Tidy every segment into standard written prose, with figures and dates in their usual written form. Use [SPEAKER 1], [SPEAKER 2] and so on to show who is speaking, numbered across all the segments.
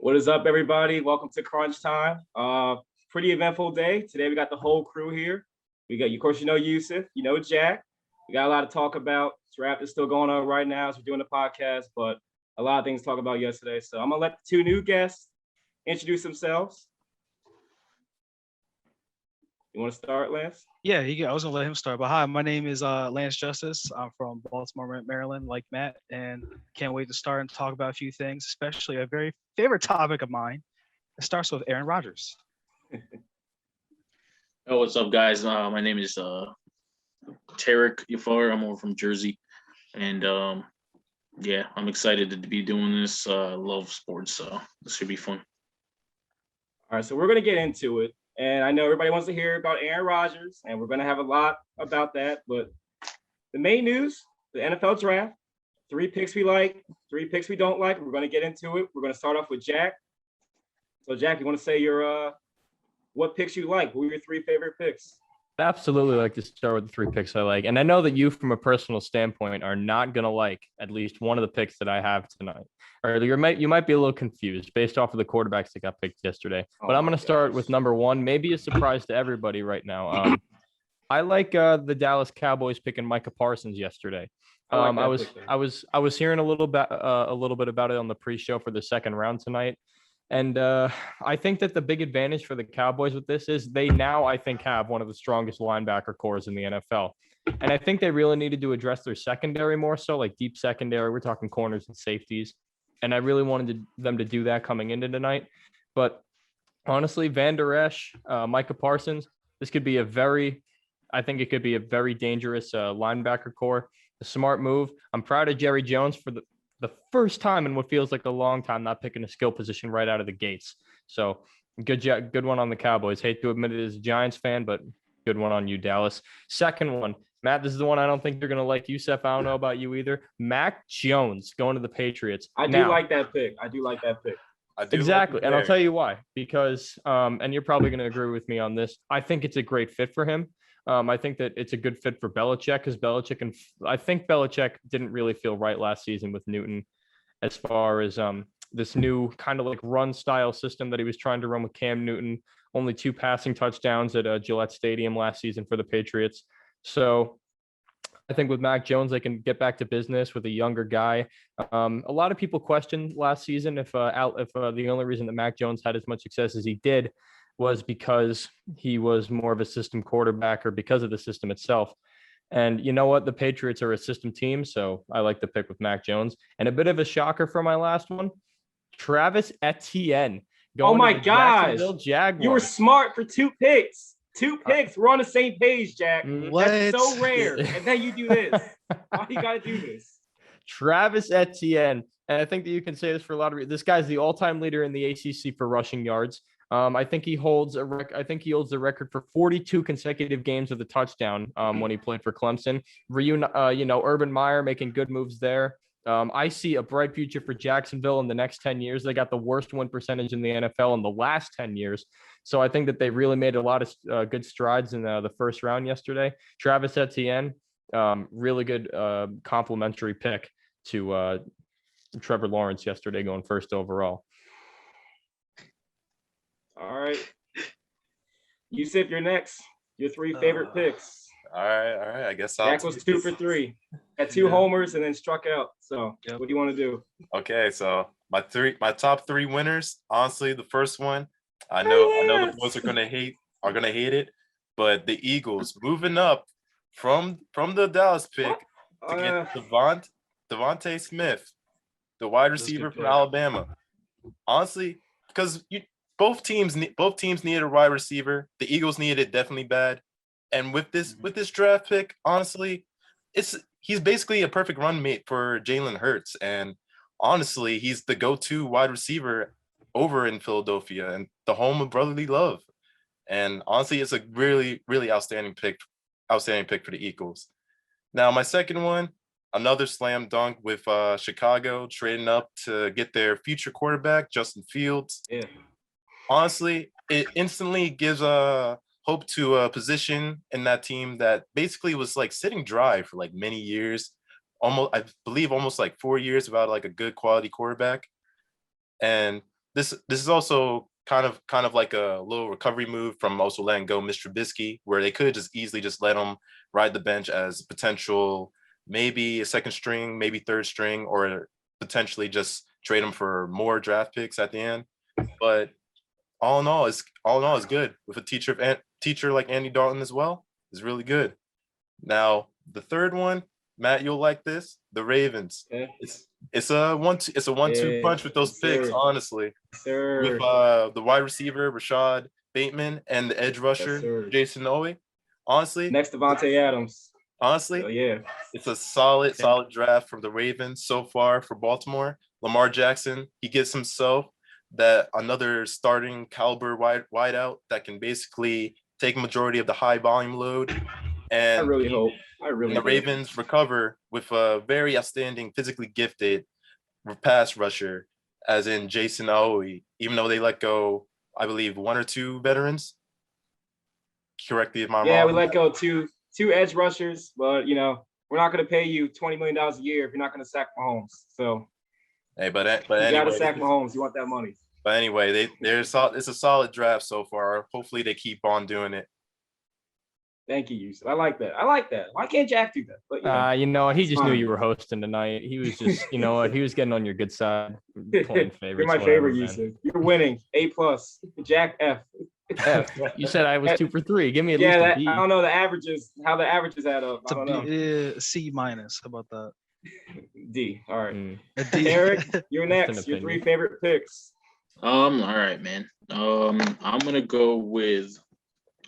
[SPEAKER 1] What is up, everybody? Welcome to Crunch Time. Pretty eventful day. Today we got the whole crew here. We got, of course, Yusuf, Jack. We got a lot to talk about. Draft is still going on right now as we're doing the podcast, but a lot of things to talk about yesterday. So I'm gonna let the two new guests introduce themselves. You want to start, Lance?
[SPEAKER 2] Yeah, I was gonna let him start. But hi, my name is Lance Justice. I'm from Baltimore, Maryland, like Matt, and can't wait to start and talk about a few things, especially a very favorite topic of mine. It starts with Aaron Rodgers.
[SPEAKER 3] Oh, what's up, guys? My name is Tarek Yafar. I'm over from Jersey, and yeah, I'm excited to be doing this. Love sports, so this should be fun.
[SPEAKER 1] All right, so we're gonna get into it. And I know everybody wants to hear about Aaron Rodgers, and we're going to have a lot about that. But the main news, the NFL draft, 3 picks we like, 3 picks we don't like. We're going to get into it. We're going to start off with Jack. So, Jack, you want to say what picks you like? What were your 3 favorite picks?
[SPEAKER 4] I absolutely like to start with the 3 picks I like. And I know that you, from a personal standpoint, are not going to like at least one of the picks that I have tonight. Or you might be a little confused based off of the quarterbacks that got picked yesterday. But I'm going to start with number 1, maybe a surprise to everybody right now. I like the Dallas Cowboys picking Micah Parsons yesterday. I was hearing a little bit about it on the pre-show for the second round tonight. And I think that the big advantage for the Cowboys with this is they now, I think, have one of the strongest linebacker cores in the NFL. And I think they really needed to address their secondary more so, like deep secondary. We're talking corners and safeties. And I really wanted them to do that coming into tonight. But honestly, Van Der Esch, Micah Parsons, this could be I think it could be a very dangerous linebacker core. A smart move. I'm proud of Jerry Jones for the first time in what feels like a long time not picking a skill position right out of the gates. So good one on the Cowboys. Hate to admit it as a Giants fan, but good one on you, Dallas. Second one, Matt, this is the one I don't think you're going to like. Yusuf, I don't know about you either. Mac Jones going to the Patriots.
[SPEAKER 1] I do like that pick.
[SPEAKER 4] Exactly. And I'll tell you why. Because, and you're probably going to agree with me on this, I think it's a great fit for him. I think that it's a good fit for Belichick because I think Belichick didn't really feel right last season with Newton as far as this new kind of like run style system that he was trying to run with Cam Newton. Only 2 passing touchdowns at Gillette Stadium last season for the Patriots. So I think with Mac Jones, they can get back to business with a younger guy. A lot of people questioned last season if the only reason that Mac Jones had as much success as he did was because he was more of a system quarterback or because of the system itself. And you know what? The Patriots are a system team, so I like the pick with Mac Jones. And a bit of a shocker for my last one, Travis Etienne.
[SPEAKER 1] Oh my gosh.
[SPEAKER 4] Jaguars.
[SPEAKER 1] You were smart for 2 picks. 2 picks. We're on the same page, Jack.
[SPEAKER 2] What?
[SPEAKER 1] That's so rare. And then you do this. Why you got to do this?
[SPEAKER 4] Travis Etienne. And I think that you can say this for a lot of reasons. This guy's the all-time leader in the ACC for rushing yards. I think he holds the record for 42 consecutive games with a touchdown when he played for Clemson. Urban Meyer making good moves there. I see a bright future for Jacksonville in the next 10 years. They got the worst win percentage in the NFL in the last 10 years. So I think that they really made a lot of good strides in the first round yesterday. Travis Etienne, really good complimentary pick to Trevor Lawrence yesterday going first overall.
[SPEAKER 1] All right. Yusuf, you're next. Your 3 favorite picks.
[SPEAKER 5] All right. I guess
[SPEAKER 1] Jack was 2 for 3. Had 2 homers and then struck out. So What do you want to do?
[SPEAKER 5] Okay, so my top 3 winners. Honestly, the first one, I know the boys are gonna hate it, but the Eagles moving up from the Dallas pick to get Devontae Smith, the wide receiver from Alabama. Honestly, because both teams needed a wide receiver. The Eagles needed it definitely bad. And with this draft pick, honestly, he's basically a perfect run mate for Jalen Hurts. And honestly, he's the go-to wide receiver over in Philadelphia and the home of brotherly love. And honestly, it's a really, really outstanding pick for the Eagles. Now, my second one, another slam dunk with Chicago trading up to get their future quarterback, Justin Fields.
[SPEAKER 1] Yeah.
[SPEAKER 5] Honestly, it instantly gives hope to a position in that team that basically was like sitting dry for like many years, almost like 4 years without like a good quality quarterback. And this is also kind of like a little recovery move from also letting go Mr. Trubisky, where they could just easily just let him ride the bench as potential, maybe a second string, maybe third string, or potentially just trade him for more draft picks at the end. But all in all, it's good with a teacher like Andy Dalton as well. It's really good. Now the third one, Matt, you'll like this. The Ravens.
[SPEAKER 1] Yeah.
[SPEAKER 5] It's a one-two
[SPEAKER 1] Yeah,
[SPEAKER 5] punch with those
[SPEAKER 1] yes,
[SPEAKER 5] picks,
[SPEAKER 1] sir.
[SPEAKER 5] honestly. With
[SPEAKER 1] Sir.
[SPEAKER 5] the wide receiver Rashad Bateman and the edge
[SPEAKER 1] Yes,
[SPEAKER 5] rusher
[SPEAKER 1] sir.
[SPEAKER 5] Jason Owe. Honestly,
[SPEAKER 1] Next Devontae Adams.
[SPEAKER 5] honestly,
[SPEAKER 1] So yeah.
[SPEAKER 5] it's a solid
[SPEAKER 2] Yeah.
[SPEAKER 5] draft from the Ravens so far for Baltimore. Lamar Jackson, he gets himself that another starting caliber wideout that can basically take majority of the high volume load.
[SPEAKER 1] I
[SPEAKER 5] And
[SPEAKER 1] really hope. I really
[SPEAKER 5] the
[SPEAKER 1] hope.
[SPEAKER 5] Ravens recover with a very outstanding, physically gifted pass rusher, as in Jason Aoui, even though they let go, I believe, one or two veterans. Correct me if I'm
[SPEAKER 1] Yeah,
[SPEAKER 5] wrong.
[SPEAKER 1] we let go two edge rushers, but we're not going to pay you $20 million a year if you're not going to sack Mahomes. So
[SPEAKER 5] Hey, but
[SPEAKER 1] you got to
[SPEAKER 5] anyway,
[SPEAKER 1] sack Mahomes. You want that money.
[SPEAKER 5] but anyway, it's a solid draft so far. Hopefully, they keep on doing it.
[SPEAKER 1] Thank you, Yusuf. I like that. Why can't Jack do that? But
[SPEAKER 4] You know what? He
[SPEAKER 1] it's
[SPEAKER 4] just knew
[SPEAKER 1] fine.
[SPEAKER 4] you were hosting tonight. He was just, you know what? He was getting on your good side. Playing favorites.
[SPEAKER 1] You're my
[SPEAKER 4] whatever,
[SPEAKER 1] favorite,
[SPEAKER 4] man.
[SPEAKER 1] Yusuf. You're winning. A+. Jack F.
[SPEAKER 4] F. You said I was 2 for 3. Give me at
[SPEAKER 1] Yeah,
[SPEAKER 4] least a B.
[SPEAKER 1] I don't know the averages. How the averages add up.
[SPEAKER 2] It's
[SPEAKER 1] I don't know.
[SPEAKER 2] C minus. How about that?
[SPEAKER 1] D. All right.
[SPEAKER 4] Mm.
[SPEAKER 2] A D.
[SPEAKER 1] Eric, you're
[SPEAKER 4] That's an
[SPEAKER 1] next. Your 3
[SPEAKER 4] opinion.
[SPEAKER 1] favorite picks.
[SPEAKER 3] All right, man. I'm gonna go with.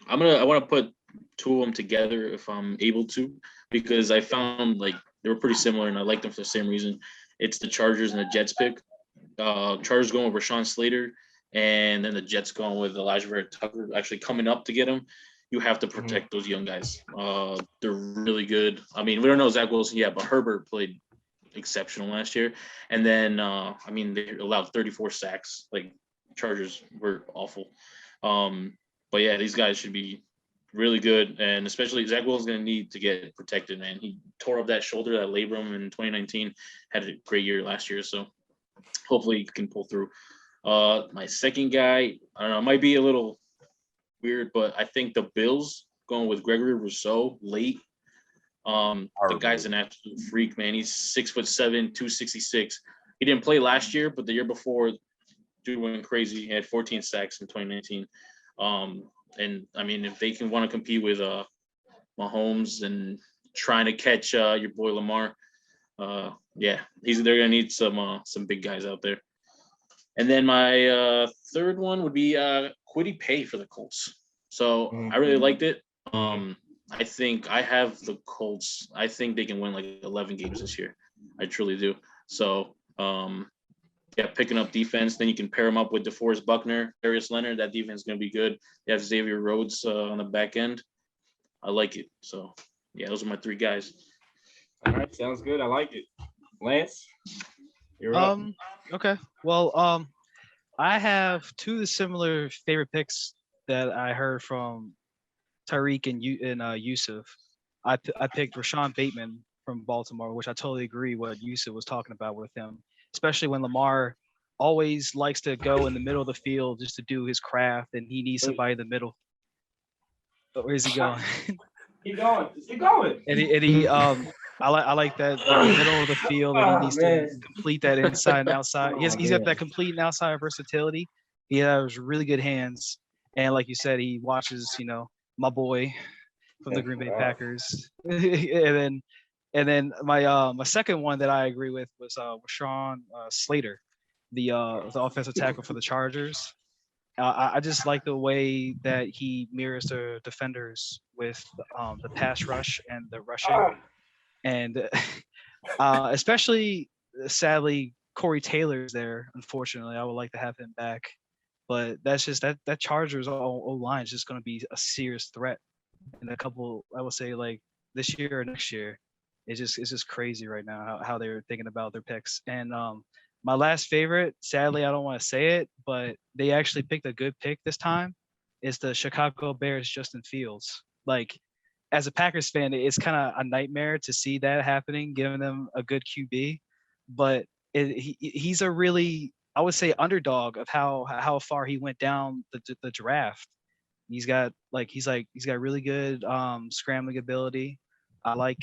[SPEAKER 3] I want to put two of them together if I'm able to, because I found like they were pretty similar and I like them for the same reason. It's the Chargers and the Jets pick. Chargers going with Rashawn Slater, and then the Jets going with Elijah Vera Tucker actually coming up to get him. You have to protect those young guys. They're really good. I mean, we don't know Zach Wilson yet, but Herbert played exceptional last year. And then, they allowed 34 sacks. Like, Chargers were awful. But yeah, these guys should be really good. And especially Zach Wilson's going to need to get protected, man. He tore up that shoulder, that labrum in 2019, had a great year last year. So hopefully he can pull through. My second guy, I don't know, it might be a little weird, but I think the Bills going with Gregory Rousseau late. The guy's an absolute freak, man. He's 6'7", 266. He didn't play last year, but the year before, dude went crazy. He had 14 sacks in 2019. And I mean, if they can want to compete with Mahomes and trying to catch your boy Lamar, they're gonna need some big guys out there. And then my third one would be Kwity Paye for the Colts. So I really liked it. I think I have the Colts. I think they can win like 11 games this year. I truly do. So, picking up defense. Then you can pair them up with DeForest Buckner, Darius Leonard. That defense is going to be good. You have Xavier Rhodes on the back end. I like it. So, those are my three guys.
[SPEAKER 1] All right, sounds good. I like it. Lance, you're up.
[SPEAKER 2] Okay. Well, I have two similar favorite picks that I heard from Tyreek and Yusuf. I picked Rashawn Bateman from Baltimore, which I totally agree what Yusuf was talking about with him, especially when Lamar always likes to go in the middle of the field just to do his craft, and he needs somebody in the middle. But where's he going?
[SPEAKER 1] Keep going. Just keep going.
[SPEAKER 2] and he I like that middle of the field, and he needs to complete that inside and outside. He's got that complete and outside versatility. He has really good hands, and like you said, he watches my boy from the Green Bay Packers, and then my second one that I agree with was Rashawn Slater, the offensive tackle for the Chargers. I just like the way that he mirrors the defenders with the pass rush and the rushing, and especially sadly Corey Taylor's there. Unfortunately, I would like to have him back, but that's just that Chargers O line is just going to be a serious threat in a couple. I would say like this year or next year. It's just crazy right now how they're thinking about their picks. And my last favorite, sadly, I don't want to say it, but they actually picked a good pick this time. Is the Chicago Bears Justin Fields. Like, as a Packers fan, it's kind of a nightmare to see that happening, giving them a good QB. But he's a really I would say underdog of how far he went down the draft. He's got really good scrambling ability. I like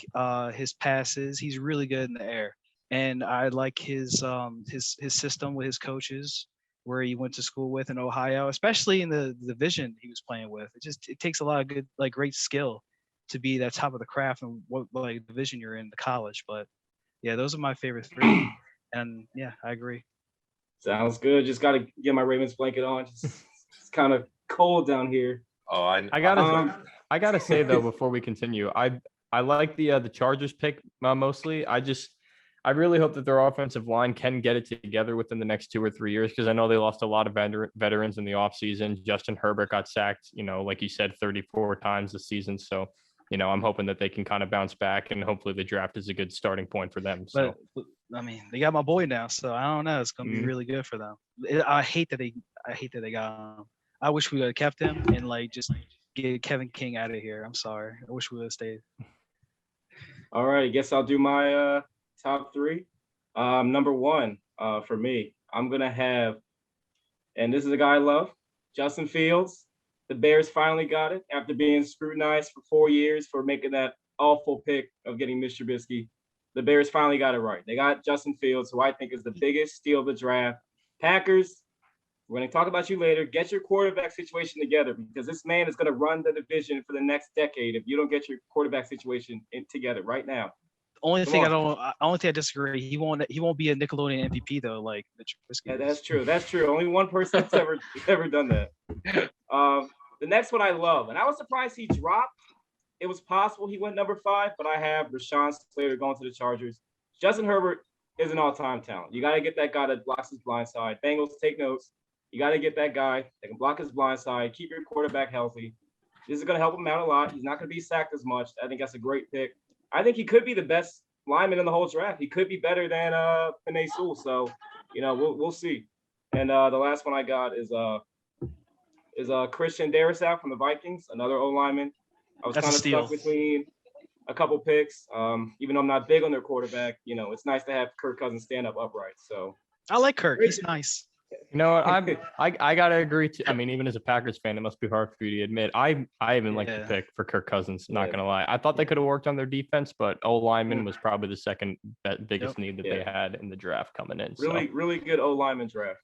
[SPEAKER 2] his passes. He's really good in the air, and I like his system with his coaches where he went to school with in Ohio, especially in the division he was playing with. It takes a lot of good great skill to be that top of the craft and what division you're in the college. But yeah, those are my favorite three, and yeah, I agree.
[SPEAKER 1] Sounds good. Just got to get my Ravens blanket on. It's kind of cold down here.
[SPEAKER 5] Oh,
[SPEAKER 4] I gotta say though, before we continue, I like the Chargers pick mostly. I really hope that their offensive line can get it together within the next 2 or 3 years, because I know they lost a lot of veterans in the offseason. Justin Herbert got sacked, like you said, 34 times this season. So, I'm hoping that they can kind of bounce back, and hopefully the draft is a good starting point for them. So,
[SPEAKER 2] But I mean, they got my boy now, so I don't know. It's gonna be really good for them. I hate that they got him. I wish we would have kept him and just get Kevin King out of here. I'm sorry. I wish we would have stayed.
[SPEAKER 1] All right, I guess I'll do my top three. Number one, for me, I'm gonna have, and this is a guy I love, Justin Fields. The Bears finally got it after being scrutinized for 4 years for making that awful pick of getting Mitch Trubisky. The Bears finally got it right. They got Justin Fields, who I think is the biggest steal of the draft. Packers, we're going to talk about you later. Get your quarterback situation together, because this man is going to run the division for the next decade if you don't get your quarterback situation together right now.
[SPEAKER 2] Only thing I disagree. He won't be a Nickelodeon MVP though, like Mitch Trubisky.
[SPEAKER 1] Yeah, that's true. That's true. Only one person has ever done that. The next one I love, and I was surprised he dropped. It was possible he went number 5, but I have Rashawn Slater going to the Chargers. Justin Herbert is an all-time talent. You got to get that guy that blocks his blind side. Bengals, take notes. You got to get that guy that can block his blind side, keep your quarterback healthy. This is going to help him out a lot. He's not going to be sacked as much. I think that's a great pick. I think he could be the best lineman in the whole draft. He could be better than Penei Sewell. So, we'll see. And the last one I got is Christian Darrisaw from the Vikings, another O-lineman. I was kind of stuck between a couple picks. Even though I'm not big on their quarterback, it's nice to have Kirk Cousins stand up upright. So
[SPEAKER 2] I like Kirk. He's nice.
[SPEAKER 4] You know what? I gotta agree. I mean, even as a Packers fan, it must be hard for you to admit. I even like the pick for Kirk Cousins. Not gonna lie, I thought they could have worked on their defense, but O lineman was probably the second biggest need that they had in the draft coming in.
[SPEAKER 1] Really good O lineman draft.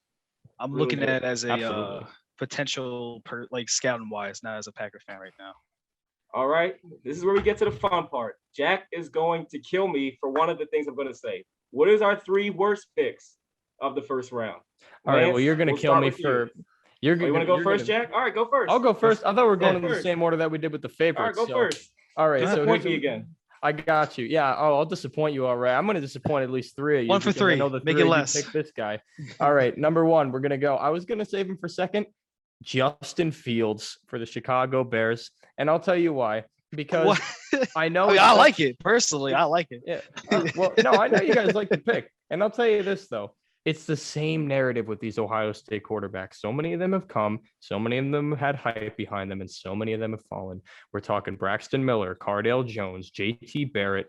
[SPEAKER 2] I'm really looking at it as a potential scouting wise, not as a Packer fan right now.
[SPEAKER 1] All right, this is where we get to the fun part. Jack is going to kill me for one of the things I'm going to say. What is our 3 worst picks of the first round?
[SPEAKER 4] All right, well, you're going to kill me for.
[SPEAKER 1] You want to go first, Jack? All right, go first.
[SPEAKER 4] I'll go first. I thought we were going in the same order that we did with the favorites.
[SPEAKER 1] All right, go first.
[SPEAKER 4] All right, so
[SPEAKER 1] disappoint me again.
[SPEAKER 4] I got you. Yeah. Oh, I'll disappoint you. All right. I'm going to disappoint at least 3 of you.
[SPEAKER 2] 1 for 3. Make it less.
[SPEAKER 4] Pick this guy. All right. Number 1, we're going to go. I was going to save him for second. Justin Fields for the Chicago Bears. And I'll tell you why. Because I know
[SPEAKER 2] I like it. Personally, I like it.
[SPEAKER 4] Yeah. Well, no, I know you guys like the pick. And I'll tell you this, though. It's the same narrative with these Ohio State quarterbacks. So many of them have come, so many of them had hype behind them, and so many of them have fallen. We're talking Braxton Miller, Cardale Jones, JT Barrett,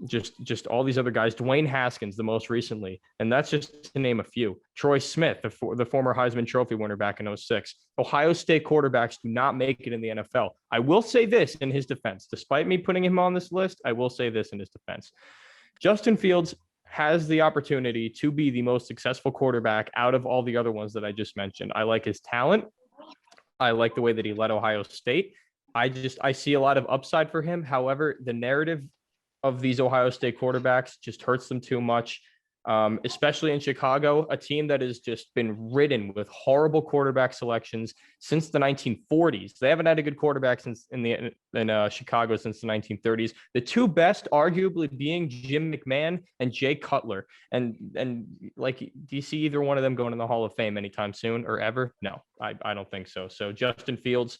[SPEAKER 4] just all these other guys, Dwayne Haskins, the most recently. And that's just to name a few. Troy Smith, the former Heisman Trophy winner back in 2006. Ohio State quarterbacks do not make it in the NFL. I will say this in his defense. Despite me putting him on this list, I will say this in his defense. Justin Fields has the opportunity to be the most successful quarterback out of all the other ones that I just mentioned. I like his talent. I like the way that he led Ohio State. I see a lot of upside for him. However, the narrative of these Ohio State quarterbacks just hurts them too much, especially in Chicago, a team that has just been ridden with horrible quarterback selections since the 1940s. They haven't had a good quarterback in Chicago since the 1930s. The 2 best, arguably, being Jim McMahon and Jay Cutler. And do you see either one of them going in the Hall of Fame anytime soon or ever? No, I don't think so. So Justin Fields,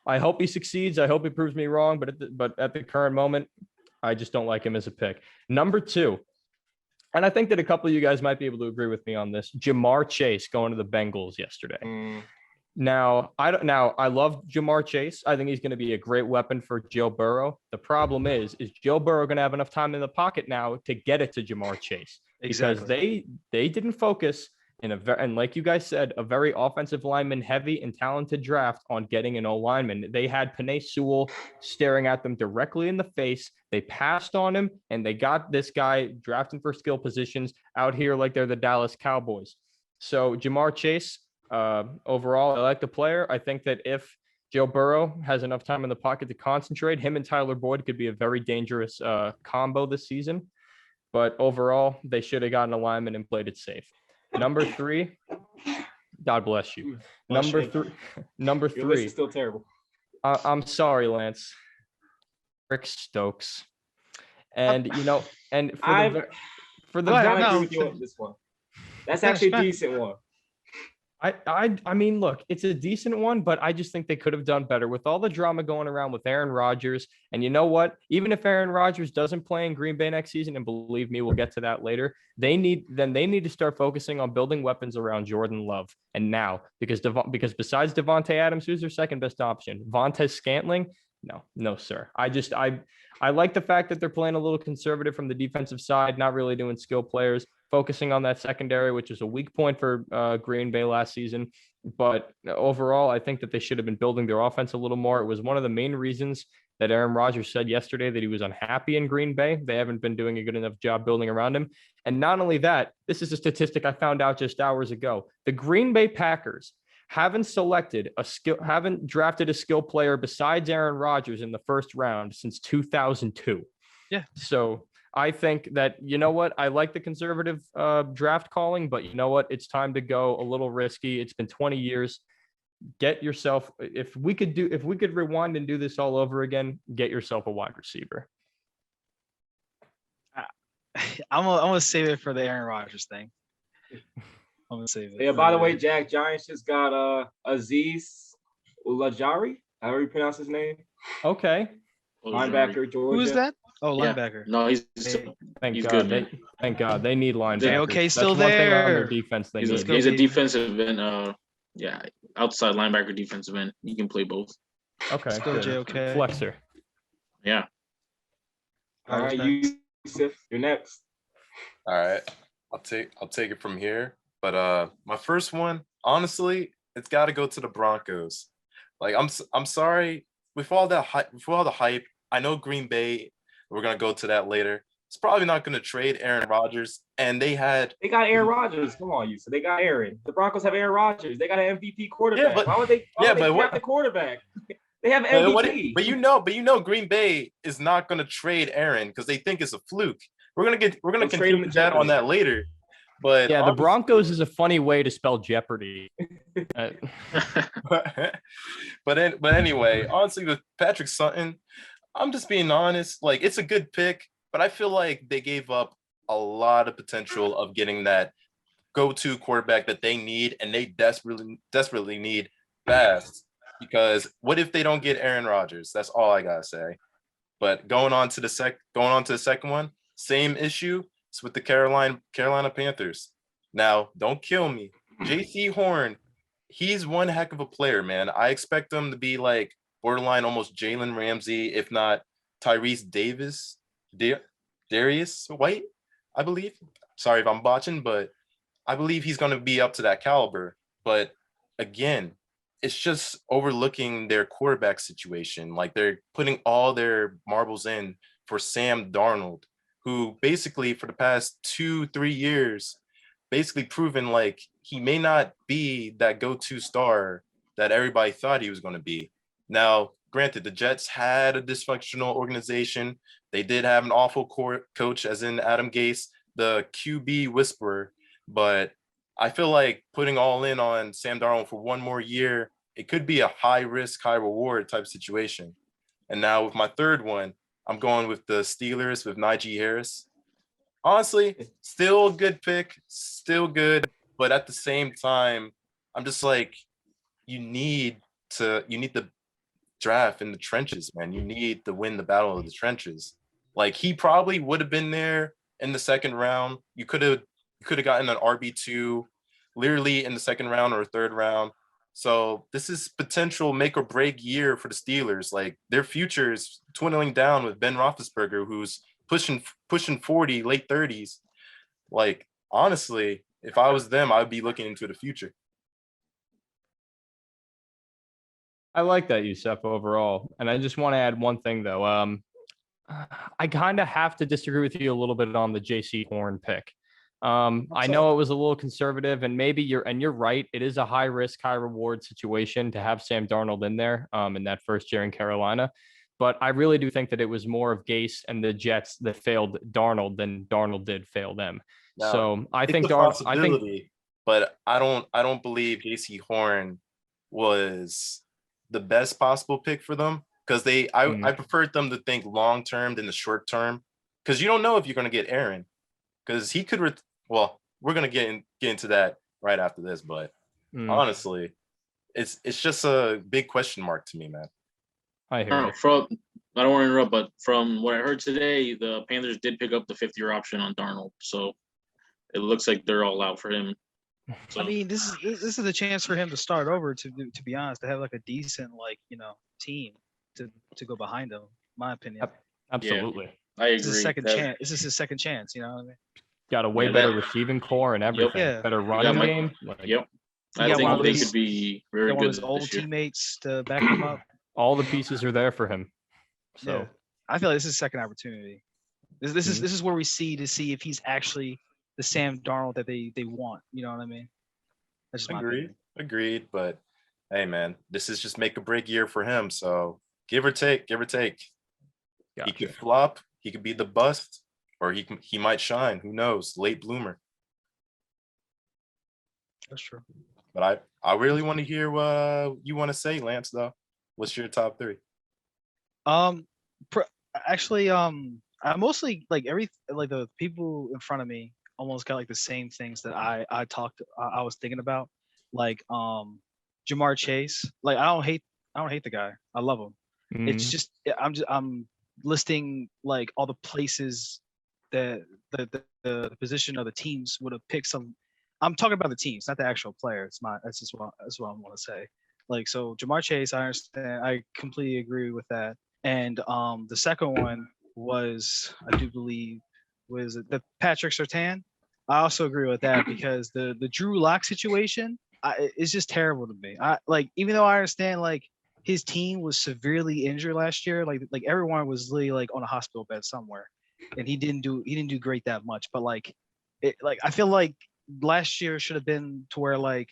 [SPEAKER 4] I hope he succeeds. I hope he proves me wrong. But at the current moment, I just don't like him as a pick. Number 2, and I think that a couple of you guys might be able to agree with me on this, Jamar Chase going to the Bengals yesterday. Now, I love Jamar Chase. I think he's going to be a great weapon for Joe Burrow. The problem is Joe Burrow going to have enough time in the pocket now to get it to Jamar Chase?
[SPEAKER 2] Exactly.
[SPEAKER 4] Because they didn't focus in and like you guys said, a very offensive lineman heavy and talented draft on getting an O-lineman. They had Penei Sewell staring at them directly in the face. They passed on him, and they got this guy drafting for skill positions out here like they're the Dallas Cowboys. So Jamar Chase, overall, I like the player. I think that if Joe Burrow has enough time in the pocket to concentrate, him and Tyler Boyd could be a very dangerous combo this season. But overall, they should have gotten a lineman and played it safe. Number 3, God bless you. Number 3,
[SPEAKER 1] Your list is still terrible.
[SPEAKER 4] I'm sorry, Lance. Rick Stokes. And, and for the
[SPEAKER 1] I
[SPEAKER 2] ahead,
[SPEAKER 1] agree
[SPEAKER 2] no.
[SPEAKER 1] with you on this one. That's
[SPEAKER 2] Yeah,
[SPEAKER 1] actually a
[SPEAKER 2] smack.
[SPEAKER 1] decent one.
[SPEAKER 4] I mean, look, it's a decent one, but I just think they could have done better with all the drama going around with Aaron Rodgers. And you know what? Even if Aaron Rodgers doesn't play in Green Bay next season, and believe me, we'll get to that later, they need to start focusing on building weapons around Jordan Love. And now, because besides Devontae Adams, who's their second best option? Vontez Scantling? No, sir. I like the fact that they're playing a little conservative from the defensive side, not really doing skill players, focusing on that secondary, which is a weak point for Green Bay last season. But overall, I think that they should have been building their offense a little more. It was one of the main reasons that Aaron Rodgers said yesterday that he was unhappy in Green Bay. They haven't been doing a good enough job building around him. And not only that, this is a statistic I found out just hours ago. The Green Bay Packers haven't drafted a skill player besides Aaron Rodgers in the first round since 2002.
[SPEAKER 2] Yeah.
[SPEAKER 4] So I think that, you know what, I like the conservative draft calling, but you know what, it's time to go a little risky. It's been 20 years. Get yourself, if we could rewind and do this all over again, get yourself a wide receiver.
[SPEAKER 2] I'm gonna save it for the Aaron Rodgers thing. I'm gonna save it.
[SPEAKER 1] Yeah, by the way, Jack Giants just got Aziz Ulajari. However you pronounce his name.
[SPEAKER 4] Okay.
[SPEAKER 1] Linebacker, Georgia.
[SPEAKER 2] Who is that? Oh,
[SPEAKER 3] Yeah.
[SPEAKER 2] linebacker.
[SPEAKER 3] No, he's
[SPEAKER 4] Thank God.
[SPEAKER 3] good, man.
[SPEAKER 4] Thank God. They need linebackers.
[SPEAKER 2] JOK still
[SPEAKER 4] That's one thing on their
[SPEAKER 2] there.
[SPEAKER 4] defense they
[SPEAKER 3] He's
[SPEAKER 4] need.
[SPEAKER 3] a defensive end. Outside linebacker, defensive end. He can play both.
[SPEAKER 4] Okay.
[SPEAKER 2] Let's go,
[SPEAKER 4] good.
[SPEAKER 2] JOK.
[SPEAKER 4] Flexer.
[SPEAKER 3] Yeah.
[SPEAKER 1] All right, Yusuf, you're next.
[SPEAKER 5] All right, I'll take it from here. But my first one, honestly, it's got to go to the Broncos. Like I'm sorry, with all the hype, I know Green Bay. We're gonna go to that later. It's probably not gonna trade Aaron Rodgers, and they got Aaron
[SPEAKER 1] Rodgers. Come on, Yusuf. They got Aaron. The Broncos have Aaron Rodgers. They got an MVP quarterback.
[SPEAKER 5] Yeah, but-
[SPEAKER 1] why would they draft the quarterback? They have MVP.
[SPEAKER 5] But you know, Green Bay is not gonna trade Aaron because they think it's a fluke. We're gonna
[SPEAKER 1] They'll trade him
[SPEAKER 5] continue
[SPEAKER 1] to
[SPEAKER 5] that on that later. But
[SPEAKER 4] Yeah, the Broncos is a funny way to spell Jeopardy.
[SPEAKER 5] but anyway, honestly, with Patrick Sutton, I'm just being honest. Like, it's a good pick, but I feel like they gave up a lot of potential of getting that go-to quarterback that they need, and they desperately need fast. Because what if they don't get Aaron Rodgers? That's all I gotta say. But going on to the second one, same issue. It's with the Carolina Panthers. Now, don't kill me. J.C. Horn, he's one heck of a player, man. I expect him to be like borderline almost Jalen Ramsey, if not Tyrese Davis, Darius White, I believe. Sorry if I'm botching, but I believe he's going to be up to that caliber. But again, it's just overlooking their quarterback situation. Like, they're putting all their marbles in for Sam Darnold, who basically for the past 2-3 years, basically proven like he may not be that go-to star that everybody thought he was going to be. Now, granted, the Jets had a dysfunctional organization. They did have an awful coach, as in Adam Gase, the QB whisperer. But I feel like putting all in on Sam Darnold for one more year, it could be a high risk, high reward type situation. And now with my third one, I'm going with the Steelers with Najee Harris. Honestly, still a good pick, still good. But at the same time, I'm just like, you need the draft in the trenches, man. You need to win the battle of the trenches. Like, he probably would have been there in the second round. You could have gotten an RB2 literally in the second round or third round. So this is potential make or break year for the Steelers. Like, their future is dwindling down with Ben Roethlisberger, who's pushing 40, late 30s. Like, honestly, if I was them, I would be looking into the future.
[SPEAKER 4] I like that, Yusef, overall. And I just want to add one thing, though. I kind of have to disagree with you a little bit on the JC Horn pick. I know it was a little conservative, and maybe you're right. It is a high risk, high reward situation to have Sam Darnold in there in that first year in Carolina. But I really do think that it was more of Gase and the Jets that failed Darnold than Darnold did fail them.
[SPEAKER 5] Now,
[SPEAKER 4] So I
[SPEAKER 5] it's
[SPEAKER 4] think
[SPEAKER 5] a
[SPEAKER 4] Darnold. I think
[SPEAKER 5] possibility, but I don't believe JC Horn was the best possible pick for them because I preferred them to think long term than the short term because you don't know if you're going to get Aaron because he could. Well, we're going to get into that right after this, but honestly, it's just a big question mark to me, man.
[SPEAKER 4] I hear you.
[SPEAKER 3] I don't want to interrupt, but from what I heard today, the Panthers did pick up the 5th-year option on Darnold, so it looks like they're all out for him. So,
[SPEAKER 2] I mean, this is a chance for him to start over. To be honest, to have like a decent team to go behind him. My opinion.
[SPEAKER 4] Absolutely.
[SPEAKER 3] I agree.
[SPEAKER 2] This is his second chance. This is his second chance. You know what I mean?
[SPEAKER 4] Got a way better receiving core and everything.
[SPEAKER 2] Yeah.
[SPEAKER 4] Better running game.
[SPEAKER 3] I think they could be very
[SPEAKER 2] one
[SPEAKER 3] good
[SPEAKER 2] of his old
[SPEAKER 3] this year.
[SPEAKER 2] teammates to back him up.
[SPEAKER 4] All the pieces are there for him. So
[SPEAKER 2] yeah. I feel like this is a second opportunity. This is where we see if he's actually the Sam Darnold that they want. You know what I mean? That's just my opinion.
[SPEAKER 5] Agreed. But hey, man, this is just make or break year for him. So give or take.
[SPEAKER 4] Gotcha.
[SPEAKER 5] He could flop. He could be the bust, or he might shine. Who knows? Late bloomer.
[SPEAKER 2] That's true.
[SPEAKER 5] But I really want to hear what you want to say, Lance. Though, what's your top 3?
[SPEAKER 2] Actually, I mostly the people in front of me almost got like the same things that I was thinking about, like Jamar Chase. Like I don't hate the guy. I love him. It's just I'm listing like all the places that the position of the teams would have picked some. I'm talking about the teams, not the actual players. That's what I want to say. Like, so Jamar Chase, I understand. I completely agree with that. And the second one was, I do believe, was the Patrick Surtain. I also agree with that because the Drew Lock situation is just terrible to me. Even though I understand like his team was severely injured last year, like everyone was literally like on a hospital bed somewhere, and he didn't do great that much. But I feel like last year should have been to where like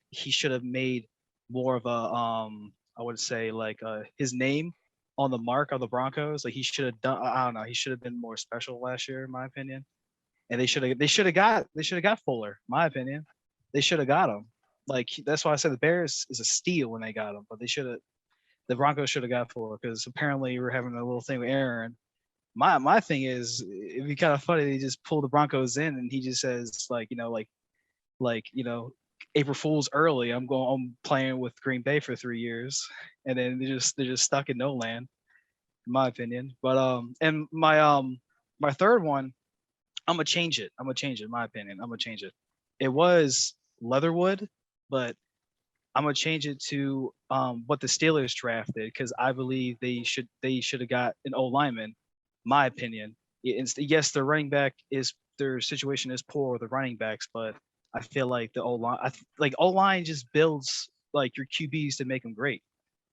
[SPEAKER 2] he should have made more of a I would say like his name on the mark of the Broncos. Like he should have done. I don't know. He should have been more special last year, in my opinion. And they should have got Fuller. In my opinion, they should have got him. Like that's why I said the Bears is a steal when they got him, but the Broncos should have got Fuller because apparently we're having a little thing with Aaron. My thing is it'd be kind of funny they just pull the Broncos in and he just says April Fool's early. I'm playing with Green Bay for 3 years, and then they're just stuck in no land, in my opinion. But and my third one, I'm gonna change it. In my opinion, I'm gonna change it. It was Leatherwood, but I'm gonna change it to what the Steelers drafted because I believe they should have got an O lineman. My opinion. Yes, the running back their situation is poor with the running backs, but I feel like the O-line just builds like your QBs to make them great.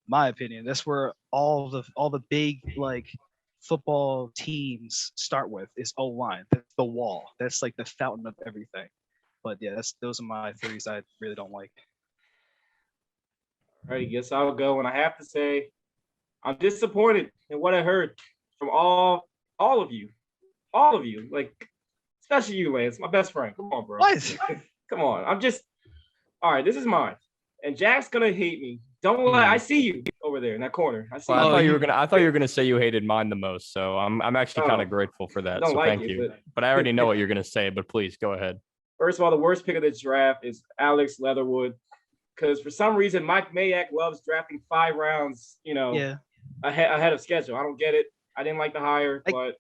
[SPEAKER 2] My opinion. That's where all the big like football teams start with is O-line. That's the wall. That's like the fountain of everything. But yeah, those are my theories I really don't like.
[SPEAKER 1] All right, guess I'll go. And I have to say, I'm disappointed in what I heard from all of you. All of you. Like, especially you, Lance, my best friend. Come on, bro.
[SPEAKER 2] What?
[SPEAKER 1] Come on. All right, this is mine. And Jack's gonna hate me. Don't lie. I see you over there in that corner. I see
[SPEAKER 4] Well,
[SPEAKER 1] you.
[SPEAKER 4] I thought you were gonna say you hated mine the most. So I'm actually kind of grateful for that.
[SPEAKER 1] Don't
[SPEAKER 4] So
[SPEAKER 1] like
[SPEAKER 4] thank
[SPEAKER 1] it,
[SPEAKER 4] you. But I already know what you're gonna say. But please go ahead.
[SPEAKER 1] First of all, the worst pick of this draft is Alex Leatherwood. Because for some reason, Mike Mayock loves drafting 5 rounds, ahead of schedule. I don't get it. I didn't like the hire, but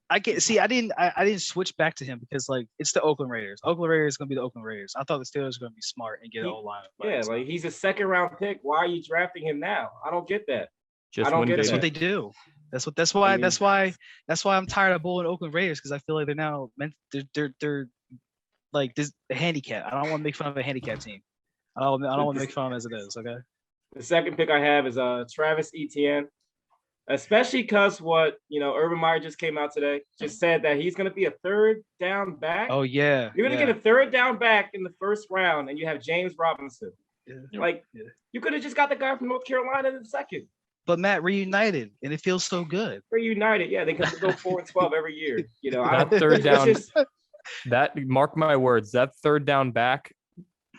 [SPEAKER 2] I didn't switch back to him because like it's the Oakland Raiders. Oakland Raiders is gonna be the Oakland Raiders. I thought the Steelers were gonna be smart and get an O-line.
[SPEAKER 1] Yeah, like he's a 2nd round pick. Why are you drafting him now? I don't get that.
[SPEAKER 4] Just
[SPEAKER 1] I don't get
[SPEAKER 2] That's
[SPEAKER 1] that.
[SPEAKER 2] what they do. That's why I'm tired of bullying Oakland Raiders because I feel like they're now they're like this a handicap. I don't want to make fun of a handicap team. I don't want to make fun of them as it is. Okay.
[SPEAKER 1] The second pick I have is Travis Etienne, especially because what Urban Meyer just came out today, just said that he's going to be a third down back.
[SPEAKER 2] Oh yeah.
[SPEAKER 1] You're going to get a third down back in the first round, and you have James Robinson.
[SPEAKER 2] Yeah.
[SPEAKER 1] Like you could have just got the guy from North Carolina in the second.
[SPEAKER 2] But Matt reunited, and it feels so good.
[SPEAKER 1] Reunited, yeah, they could go 4-12 every year.
[SPEAKER 4] That third down, that mark my words, that third down back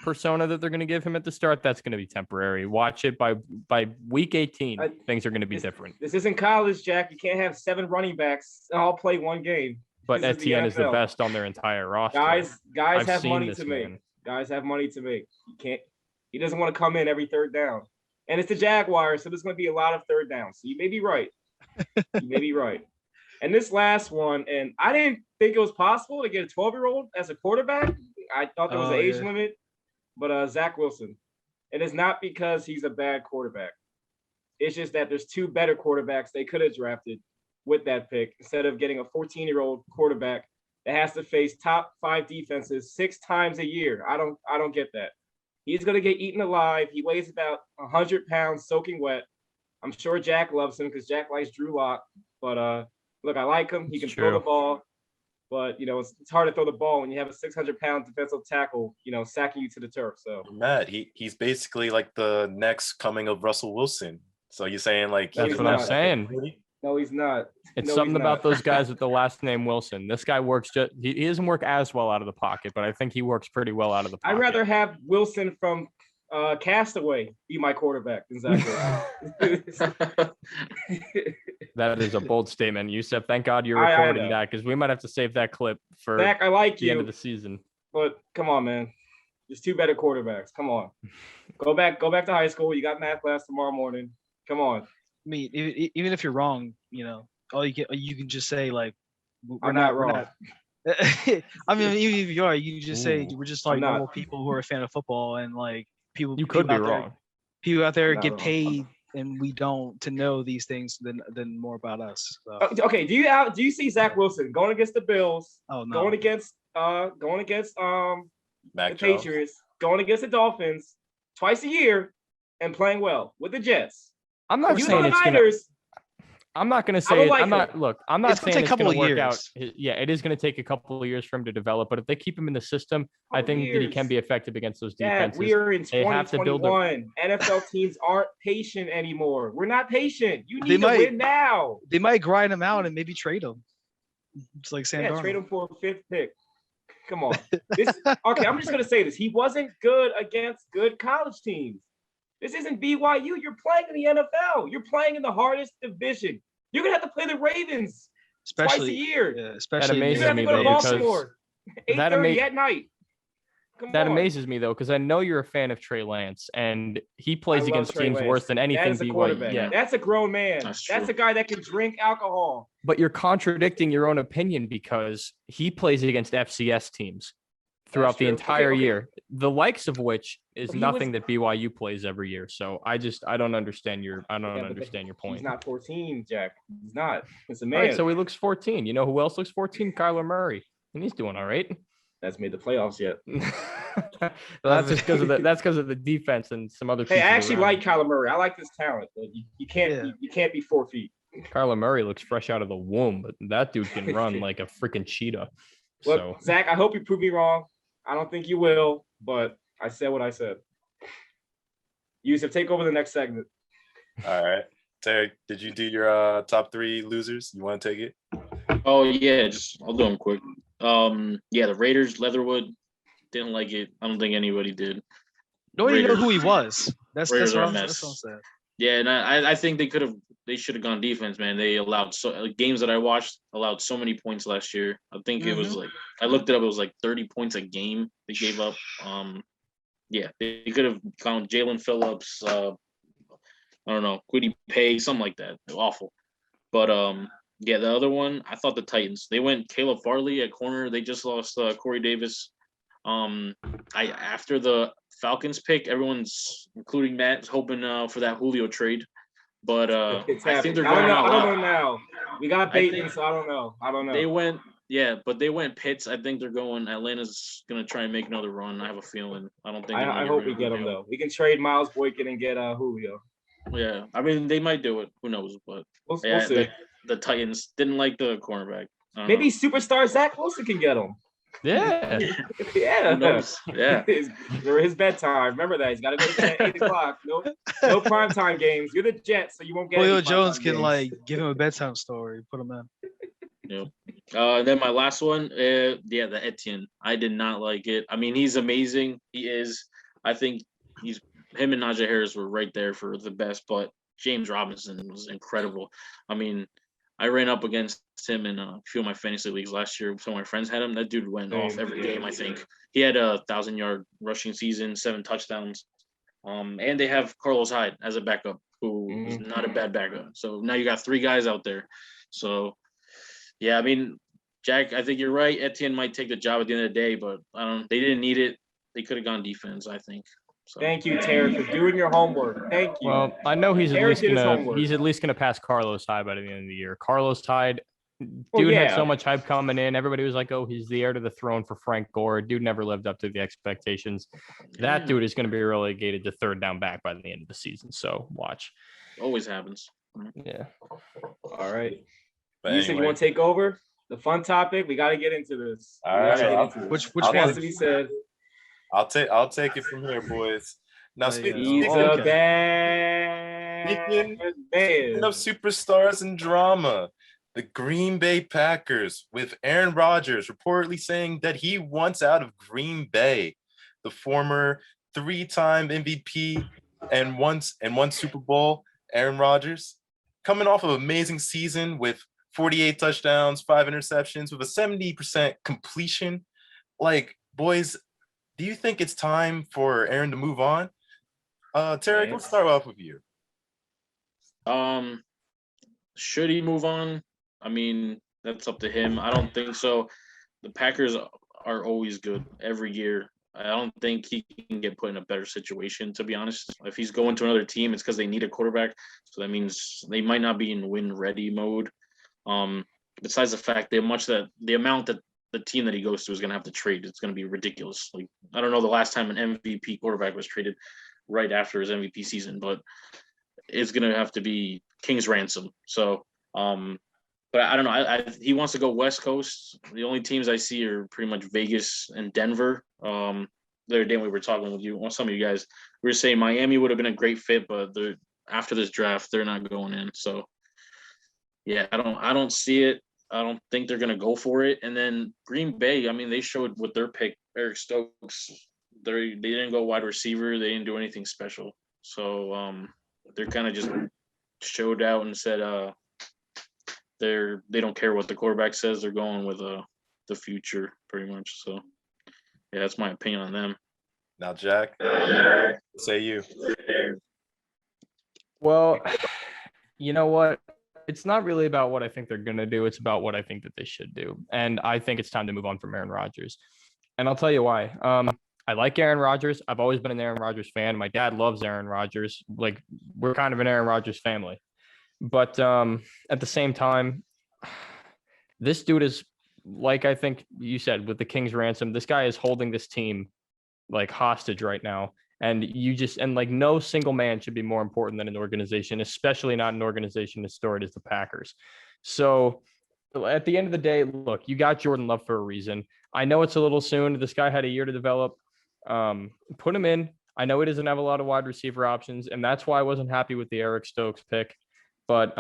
[SPEAKER 4] persona that they're going to give him at the start, that's going to be temporary. Watch it by week 18, things are going to be different.
[SPEAKER 1] This isn't college, Jack. You can't have 7 running backs all play one game.
[SPEAKER 4] But Etienne is the best on their entire roster.
[SPEAKER 1] Guys have money to make. Guys have money to make. He doesn't want to come in every third down. And it's the Jaguars, so there's going to be a lot of third downs. So you may be right. And this last one, and I didn't think it was possible to get a 12-year-old as a quarterback. I thought there was an age limit, but Zach Wilson. And it's not because he's a bad quarterback. It's just that there's 2 better quarterbacks they could have drafted with that pick instead of getting a 14-year-old quarterback that has to face top 5 defenses 6 times a year. I don't get that. He's going to get eaten alive. He weighs about 100 pounds soaking wet. I'm sure Jack loves him because Jack likes Drew Lock. But look, I like him. He can throw the ball. But, it's hard to throw the ball when you have a 600-pound defensive tackle, sacking you to the turf. So
[SPEAKER 5] Matt, he's basically like the next coming of Russell Wilson. So you're saying like
[SPEAKER 4] that's what I'm saying.
[SPEAKER 1] No, he's not.
[SPEAKER 4] It's something about those guys with the last name Wilson. This guy works he doesn't work as well out of the pocket, but I think he works pretty well out of the pocket.
[SPEAKER 1] I'd rather have Wilson from Castaway be my quarterback than Zach Wilson.
[SPEAKER 4] That is a bold statement, Yusef. Thank God you're recording that because we might have to save that clip for
[SPEAKER 1] Zach, I like
[SPEAKER 4] the end of the season.
[SPEAKER 1] But come on, man. There's 2 better quarterbacks. Come on. Go back to high school. You got math class tomorrow morning. Come on.
[SPEAKER 2] I mean, even if you're wrong, all you can just say like,
[SPEAKER 1] I'm not wrong.
[SPEAKER 2] I mean, even if you are, you can just say we're just like normal people who are a fan of football, and like people.
[SPEAKER 4] You could be wrong.
[SPEAKER 2] People out there get paid, and we don't to know these things than more about us. So.
[SPEAKER 1] Okay, do you see Zach Wilson going against the Bills?
[SPEAKER 2] Oh no.
[SPEAKER 1] Going against the Patriots, going against the Dolphins twice a year, and playing well with the Jets.
[SPEAKER 4] I'm not saying it's gonna. I'm not going to say. I'm not saying it's going to work out. Yeah, it is going to take a couple of years for him to develop. But if they keep him in the system, I think that he can be effective against those defenses.
[SPEAKER 1] We are in 2021. NFL teams aren't patient anymore. We're not patient. You need to win now.
[SPEAKER 2] They might grind him out and maybe trade him. It's like Sam Darnold.
[SPEAKER 1] Trade him for a 5th pick. Come on. Okay, I'm just going to say this. He wasn't good against good college teams. This isn't BYU. You're playing in the NFL. You're playing in the hardest division. You're going to have to play the Ravens twice a year.
[SPEAKER 2] Yeah, especially.
[SPEAKER 4] That amazes me, though, because
[SPEAKER 1] 8:30 at night.
[SPEAKER 4] That amazes me, though, because I know you're a fan of Trey Lance, and he plays against teams worse than anything BYU.
[SPEAKER 1] Yeah. That's a grown man. That's a guy that can drink alcohol.
[SPEAKER 4] But you're contradicting your own opinion because he plays against FCS teams throughout the entire year, the likes of which is nothing that BYU plays every year. So I don't understand your point.
[SPEAKER 1] He's not 14, Jack. He's not. It's a man.
[SPEAKER 4] All right, so he looks 14. You know who else looks 14? Kyler Murray, and he's doing all right.
[SPEAKER 1] That's made the playoffs yet.
[SPEAKER 4] Well, that's just because of the defense and some other.
[SPEAKER 1] Hey, I actually like Kyler Murray. I like this talent. You can't be 4 feet.
[SPEAKER 4] Kyler Murray looks fresh out of the womb, but that dude can run like a freaking cheetah.
[SPEAKER 1] Look,
[SPEAKER 4] So
[SPEAKER 1] Zach, I hope you prove me wrong. I don't think you will, but I said what I said. Yusuf, take over the next segment.
[SPEAKER 5] All right. Terry, did you do your top 3 losers? You want to take it?
[SPEAKER 3] Oh yeah, I'll do them quick. The Raiders, Leatherwood, didn't like it. I don't think anybody did.
[SPEAKER 2] Nobody knew who he was. That's
[SPEAKER 3] Raiders
[SPEAKER 2] what
[SPEAKER 3] are
[SPEAKER 2] I'm
[SPEAKER 3] a mess.
[SPEAKER 2] saying.
[SPEAKER 3] Yeah, and I think they should have gone defense, man. They allowed games that I watched allowed so many points last year. I think it was like, I looked it up, it was like 30 points a game they gave up. They could have gone Jalen Phillips, I don't know, Quiddy Pay, something like that. Awful. But the other one, I thought the Titans. They went Caleb Farley at corner. They just lost Corey Davis. After the Falcons pick, everyone's, including Matt, is hoping for that Julio trade. But I think they're going
[SPEAKER 1] I don't know now. We got Bateman, so I don't know.
[SPEAKER 3] They went Yeah, but they went Pitts. I think they're going. Atlanta's gonna try and make another run. I have a feeling. I don't think.
[SPEAKER 1] I hope we get him though. We can trade Miles Boykin and get Julio.
[SPEAKER 3] Yeah, I mean they might do it. Who knows? But
[SPEAKER 1] We'll
[SPEAKER 3] yeah,
[SPEAKER 1] see.
[SPEAKER 3] the Titans didn't like the cornerback.
[SPEAKER 1] Maybe superstar Zach Wilson can get him.
[SPEAKER 4] Yeah.
[SPEAKER 1] Yeah.
[SPEAKER 3] Who knows? Yeah.
[SPEAKER 1] his bedtime. Remember that. He's got to go to bed at 8 o'clock. No primetime games. You're the Jets, so you won't get
[SPEAKER 2] Julio
[SPEAKER 1] any
[SPEAKER 2] Jones
[SPEAKER 1] primetime
[SPEAKER 2] can
[SPEAKER 1] games.
[SPEAKER 2] like give him a bedtime story, put him in.
[SPEAKER 3] Yep. And then my last one, the Etienne. I did not like it. I mean, he's amazing. He is. I think him and Najee Harris were right there for the best, but James Robinson was incredible. I mean, I ran up against him in a few of my fantasy leagues last year. Some of my friends had him. That dude went off every game, I think. He had a 1,000-yard rushing season, 7 touchdowns. And they have Carlos Hyde as a backup, who is not a bad backup. So now you got 3 guys out there. So, yeah, I mean, Jack, I think you're right. Etienne might take the job at the end of the day, but they didn't need it. They could have gone defense, I think. So.
[SPEAKER 1] Thank you, Terry, for doing your homework. Thank you.
[SPEAKER 4] Well, I know he's at
[SPEAKER 1] Terry
[SPEAKER 4] least
[SPEAKER 1] did his
[SPEAKER 4] gonna
[SPEAKER 1] homework.
[SPEAKER 4] he's at least gonna pass Carlos Hyde by the end of the year. Carlos Hyde, dude had so much hype coming in. Everybody was like, "Oh, he's the heir to the throne for Frank Gore." Dude never lived up to the expectations. That dude is going to be relegated to third down back by the end of the season. So watch.
[SPEAKER 3] Always happens.
[SPEAKER 4] Yeah.
[SPEAKER 1] All right.
[SPEAKER 5] But
[SPEAKER 1] You said you
[SPEAKER 5] anyway,
[SPEAKER 1] want to take over the fun topic? We got to get into this.
[SPEAKER 5] All right.
[SPEAKER 2] Which
[SPEAKER 1] What
[SPEAKER 2] one?
[SPEAKER 1] has to be said?
[SPEAKER 5] I'll take it from here, boys. Now,
[SPEAKER 2] Yeah.
[SPEAKER 1] He's
[SPEAKER 2] Oh,
[SPEAKER 1] a
[SPEAKER 2] okay.
[SPEAKER 1] bad
[SPEAKER 5] Speaking
[SPEAKER 1] man.
[SPEAKER 5] of superstars and drama, the Green Bay Packers, with Aaron Rodgers reportedly saying that he wants out of Green Bay. The former 3-time MVP and one Super Bowl, Aaron Rodgers, coming off of an amazing season with 48 touchdowns, 5 interceptions, with a 70% completion. Like, boys, do you think it's time for Aaron to move on? Tarek, let's start off with you.
[SPEAKER 3] Should he move on? I mean, that's up to him. I don't think so. The Packers are always good every year. I don't think he can get put in a better situation, to be honest. If he's going to another team, it's because they need a quarterback. So that means they might not be in win-ready mode. Besides the fact the amount that the team that he goes to is going to have to trade, it's going to be ridiculous. Like, I don't know the last time an MVP quarterback was traded right after his MVP season, but it's going to have to be King's ransom. So, but I don't know. He wants to go West Coast. The only teams I see are pretty much Vegas and Denver. The other day we were talking with you, some of you guys, we were saying Miami would have been a great fit, but after this draft, they're not going in. So, yeah, I don't see it. I don't think they're going to go for it. And then Green Bay, I mean, they showed with their pick, Eric Stokes, they didn't go wide receiver. They didn't do anything special. So they're kind of just showed out and said they don't care what the quarterback says. They're going with the future pretty much. So, yeah, that's my opinion on them.
[SPEAKER 5] Now, Jack, say you.
[SPEAKER 4] Well, you know what? It's not really about what I think they're going to do. It's about what I think that they should do. And I think it's time to move on from Aaron Rodgers. And I'll tell you why. I like Aaron Rodgers. I've always been an Aaron Rodgers fan. My dad loves Aaron Rodgers. Like, we're kind of an Aaron Rodgers family. But at the same time, this dude is, like I think you said, with the King's ransom, this guy is holding this team like hostage right now. And like no single man should be more important than an organization, especially not an organization as storied as the Packers. So at the end of the day, look, you got Jordan Love for a reason. I know it's a little soon. This guy had a year to develop. Put him in. I know he doesn't have a lot of wide receiver options, and that's why I wasn't happy with the Eric Stokes pick. But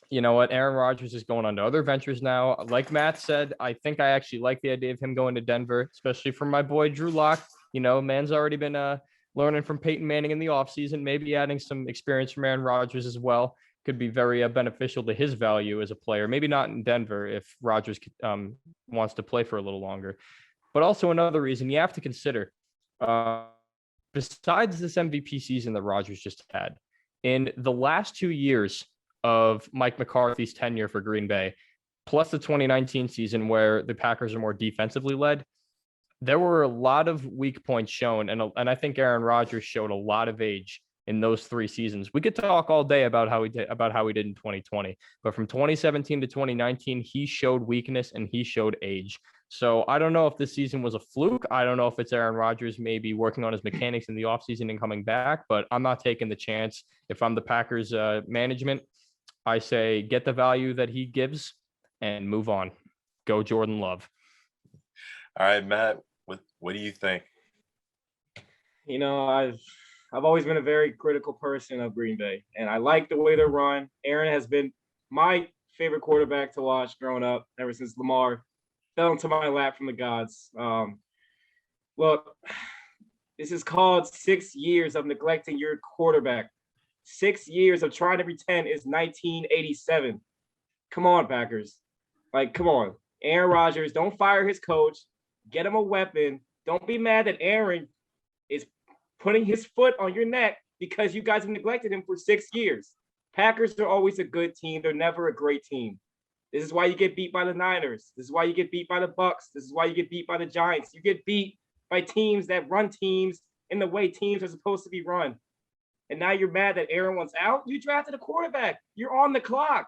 [SPEAKER 4] you know what? Aaron Rodgers is going on to other ventures now. Like Matt said, I think I actually like the idea of him going to Denver, especially from my boy Drew Lock. You know, man's already been learning from Peyton Manning in the offseason, maybe adding some experience from Aaron Rodgers as well. Could be very beneficial to his value as a player. Maybe not in Denver if Rodgers wants to play for a little longer. But also another reason you have to consider, besides this MVP season that Rodgers just had, in the last 2 years of Mike McCarthy's tenure for Green Bay, plus the 2019 season where the Packers are more defensively led, there were a lot of weak points shown, and I think Aaron Rodgers showed a lot of age in those 3 seasons. We could talk all day about how he did in 2020, but from 2017 to 2019, he showed weakness and he showed age. So I don't know if this season was a fluke. I don't know if it's Aaron Rodgers maybe working on his mechanics in the offseason and coming back, but I'm not taking the chance. If I'm the Packers management, I say get the value that he gives and move on. Go Jordan Love.
[SPEAKER 5] All right, Matt, what do you think?
[SPEAKER 1] You know, I've always been a very critical person of Green Bay, and I like the way they run. Aaron has been my favorite quarterback to watch growing up ever since Lamar fell into my lap from the gods. Look, this is called 6 years of neglecting your quarterback. 6 years of trying to pretend is 1987. Come on, Packers. Like, come on. Aaron Rodgers, don't fire his coach. Get him a weapon. Don't be mad that Aaron is putting his foot on your neck because you guys have neglected him for 6 years. Packers are always a good team. They're never a great team. This is why you get beat by the Niners. This is why you get beat by the Bucks. This is why you get beat by the Giants. You get beat by teams that run teams in the way teams are supposed to be run. And now you're mad that Aaron wants out? You drafted a quarterback. You're on the clock.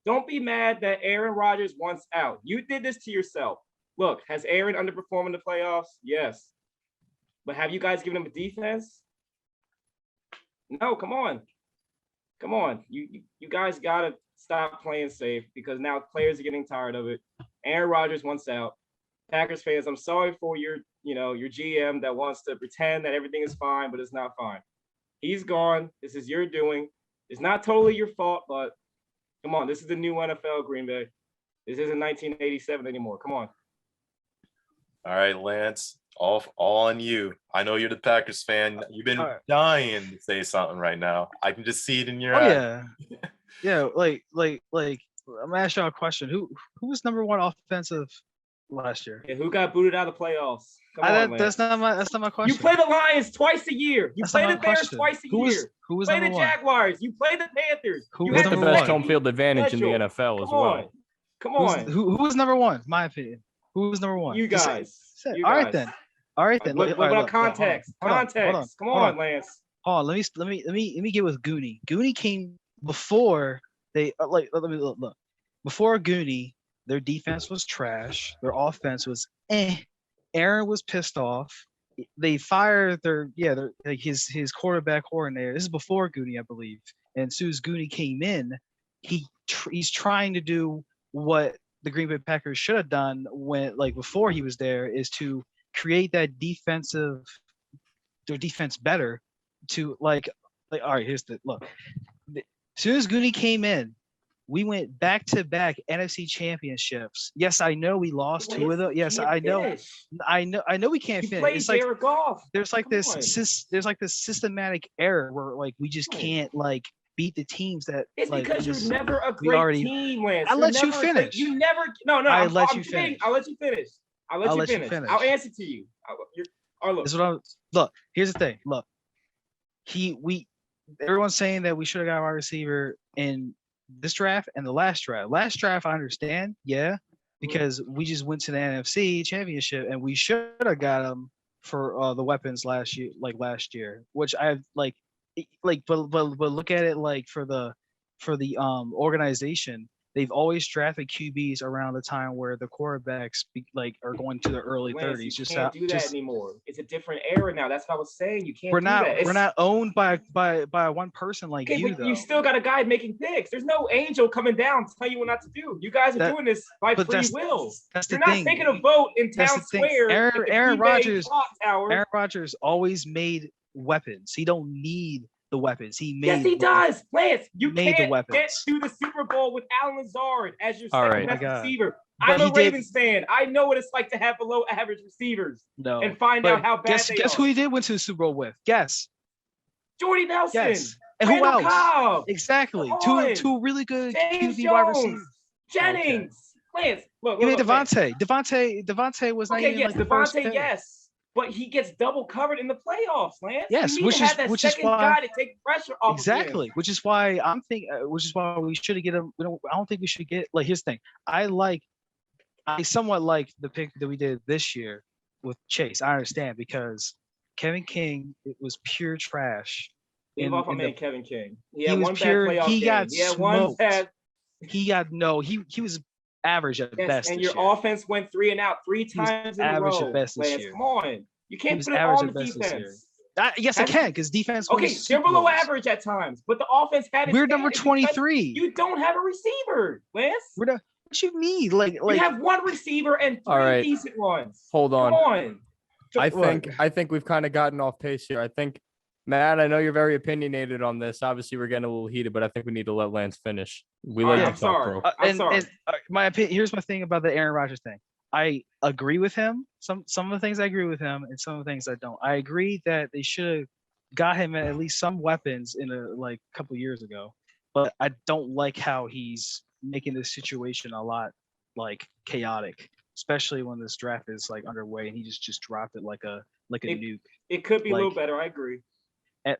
[SPEAKER 1] Don't be mad that Aaron Rodgers wants out. You did this to yourself. Look, has Aaron underperformed in the playoffs? Yes. But have you guys given him a defense? No, come on. Come on. You guys got to stop playing safe because now players are getting tired of it. Aaron Rodgers wants out. Packers fans, I'm sorry for your GM that wants to pretend that everything is fine, but it's not fine. He's gone. This is your doing. It's not totally your fault, but come on. This is the new NFL, Green Bay. This isn't 1987 anymore. Come on.
[SPEAKER 5] All right, Lance, all on you. I know you're the Packers fan. You've been dying to say something right now. I can just see it in your eyes.
[SPEAKER 2] Yeah. Like, I'm gonna ask y'all a question. Who was number 1 offensive last year?
[SPEAKER 1] And who got booted out of the playoffs? Come on,
[SPEAKER 2] that's not my question.
[SPEAKER 1] You play the Lions twice a year. You
[SPEAKER 2] That's
[SPEAKER 1] play
[SPEAKER 2] not
[SPEAKER 1] the
[SPEAKER 2] my
[SPEAKER 1] Bears
[SPEAKER 2] question.
[SPEAKER 1] twice a year.
[SPEAKER 2] Who was
[SPEAKER 1] play
[SPEAKER 2] number
[SPEAKER 1] the
[SPEAKER 2] 1?
[SPEAKER 1] Jaguars. You play the Panthers.
[SPEAKER 2] Who
[SPEAKER 1] You
[SPEAKER 2] was
[SPEAKER 4] With
[SPEAKER 1] had
[SPEAKER 4] the
[SPEAKER 2] number
[SPEAKER 4] best
[SPEAKER 2] 1?
[SPEAKER 4] home field advantage in the NFL as well.
[SPEAKER 1] Come on.
[SPEAKER 2] Who was number 1? My opinion. Who was number 1?
[SPEAKER 1] You guys.
[SPEAKER 2] All right then.
[SPEAKER 1] What about context? Context. Come on, Lance.
[SPEAKER 2] Hold on. Let me get with Goonie. Goonie came before they let me look. Before Goonie, their defense was trash. Their offense was Aaron was pissed off. They fired his quarterback coordinator. This is before Goonie, I believe. And as soon as Goonie came in, he's trying to do what the Green Bay Packers should have done before he was there, is to create that their defense better to all right, here's the look. As soon as Goonie came in, we went back-to-back NFC championships. Yes, I know we lost 2 of them. Yes, I know we can't finish. It's
[SPEAKER 1] Jared Goff.
[SPEAKER 2] There's this systematic error where we just can't beat the teams that
[SPEAKER 1] it's because you're never a great team, Lance.
[SPEAKER 2] I'll let you finish.
[SPEAKER 1] You never
[SPEAKER 2] I'll let you finish.
[SPEAKER 1] I'll let you finish. I'll answer to you.
[SPEAKER 2] Look, here's the thing. Look, everyone's saying that we should have got a wide receiver in this draft and the last draft. Last draft, I understand, because we just went to the NFC Championship and we should have got him for the weapons last year, which I but look at it for the organization. They've always drafted QBs around the time where the quarterbacks are going to the early 30s.
[SPEAKER 1] You can't do that anymore. It's a different era now. That's what I was saying. You can't. We're
[SPEAKER 2] not owned by one person like you. Though.
[SPEAKER 1] You still got a guy making picks. There's no angel coming down telling you what not to do. You guys are doing this by free will. You're not taking a vote in town square.
[SPEAKER 2] Aaron Rodgers always made weapons. He don't need the weapons. Yes,
[SPEAKER 1] he does. Lance, you can't get to the Super Bowl with Alan Lazard as your second best receiver. I'm a Ravens fan. I know what it's like to have below average receivers. And find out how bad they are.
[SPEAKER 2] Guess who he did went to the Super Bowl with? Guess.
[SPEAKER 1] Jordy Nelson.
[SPEAKER 2] Yes. And who else?
[SPEAKER 1] Cobb.
[SPEAKER 2] Exactly. Two really good
[SPEAKER 1] James
[SPEAKER 2] QB wide receivers.
[SPEAKER 1] Jennings. Okay. Lance, look.
[SPEAKER 2] You mean Devontae? Devontae was not even
[SPEAKER 1] Devontae, yes. But he gets double covered in the playoffs, Lance.
[SPEAKER 2] Yes,
[SPEAKER 1] which is why guy to take pressure off.
[SPEAKER 2] Exactly, which is why I'm thinking. Which is why we should get him. I don't think we should get. Here's the thing. I somewhat like the pick that we did this year with Chase. I understand because Kevin King, it was pure trash
[SPEAKER 1] Leave
[SPEAKER 2] in,
[SPEAKER 1] off my
[SPEAKER 2] in
[SPEAKER 1] man
[SPEAKER 2] the
[SPEAKER 1] Kevin King. He
[SPEAKER 2] he
[SPEAKER 1] had
[SPEAKER 2] was
[SPEAKER 1] one bad
[SPEAKER 2] pure.
[SPEAKER 1] playoff
[SPEAKER 2] He
[SPEAKER 1] game.
[SPEAKER 2] got
[SPEAKER 1] He had one
[SPEAKER 2] smoked.
[SPEAKER 1] bad.
[SPEAKER 2] He was average at
[SPEAKER 1] Yes,
[SPEAKER 2] best
[SPEAKER 1] and
[SPEAKER 2] this
[SPEAKER 1] your
[SPEAKER 2] year.
[SPEAKER 1] offense went 3 and out three
[SPEAKER 2] He was
[SPEAKER 1] times in a
[SPEAKER 2] average at
[SPEAKER 1] row.
[SPEAKER 2] best this
[SPEAKER 1] Lance,
[SPEAKER 2] year.
[SPEAKER 1] come on. You
[SPEAKER 2] He
[SPEAKER 1] can't
[SPEAKER 2] was
[SPEAKER 1] put it
[SPEAKER 2] average
[SPEAKER 1] on
[SPEAKER 2] at
[SPEAKER 1] the
[SPEAKER 2] best this year.
[SPEAKER 1] defense.
[SPEAKER 2] Yes, I can because defense wins
[SPEAKER 1] Okay, they're
[SPEAKER 2] Super
[SPEAKER 1] below
[SPEAKER 2] Bowls.
[SPEAKER 1] average at times, but the offense had its
[SPEAKER 2] We're number
[SPEAKER 1] advantage because
[SPEAKER 2] 23.
[SPEAKER 1] You don't have a receiver, Lance.
[SPEAKER 2] We're not, what you mean? Like
[SPEAKER 1] You have one receiver and
[SPEAKER 4] All
[SPEAKER 1] three
[SPEAKER 4] right.
[SPEAKER 1] decent ones.
[SPEAKER 4] Hold
[SPEAKER 1] Come
[SPEAKER 4] on.
[SPEAKER 1] on.
[SPEAKER 4] I think we've kind of gotten off pace here. I think, Matt, I know you're very opinionated on this. Obviously, we're getting a little heated, but I think we need to let Lance finish. We
[SPEAKER 1] All
[SPEAKER 4] let
[SPEAKER 1] right,
[SPEAKER 4] you
[SPEAKER 1] I'm
[SPEAKER 4] talk,
[SPEAKER 1] sorry.
[SPEAKER 4] bro.
[SPEAKER 1] I'm sorry.
[SPEAKER 2] My opinion. Here's my thing about the Aaron Rodgers thing. I agree with him. Some of the things I agree with him, and some of the things I don't. I agree that they should have got him at least some weapons in a couple years ago, but I don't like how he's making this situation a lot like chaotic, especially when this draft is like underway and he just dropped it like a nuke.
[SPEAKER 1] It could be a little
[SPEAKER 2] like-
[SPEAKER 1] better. I agree.
[SPEAKER 2] And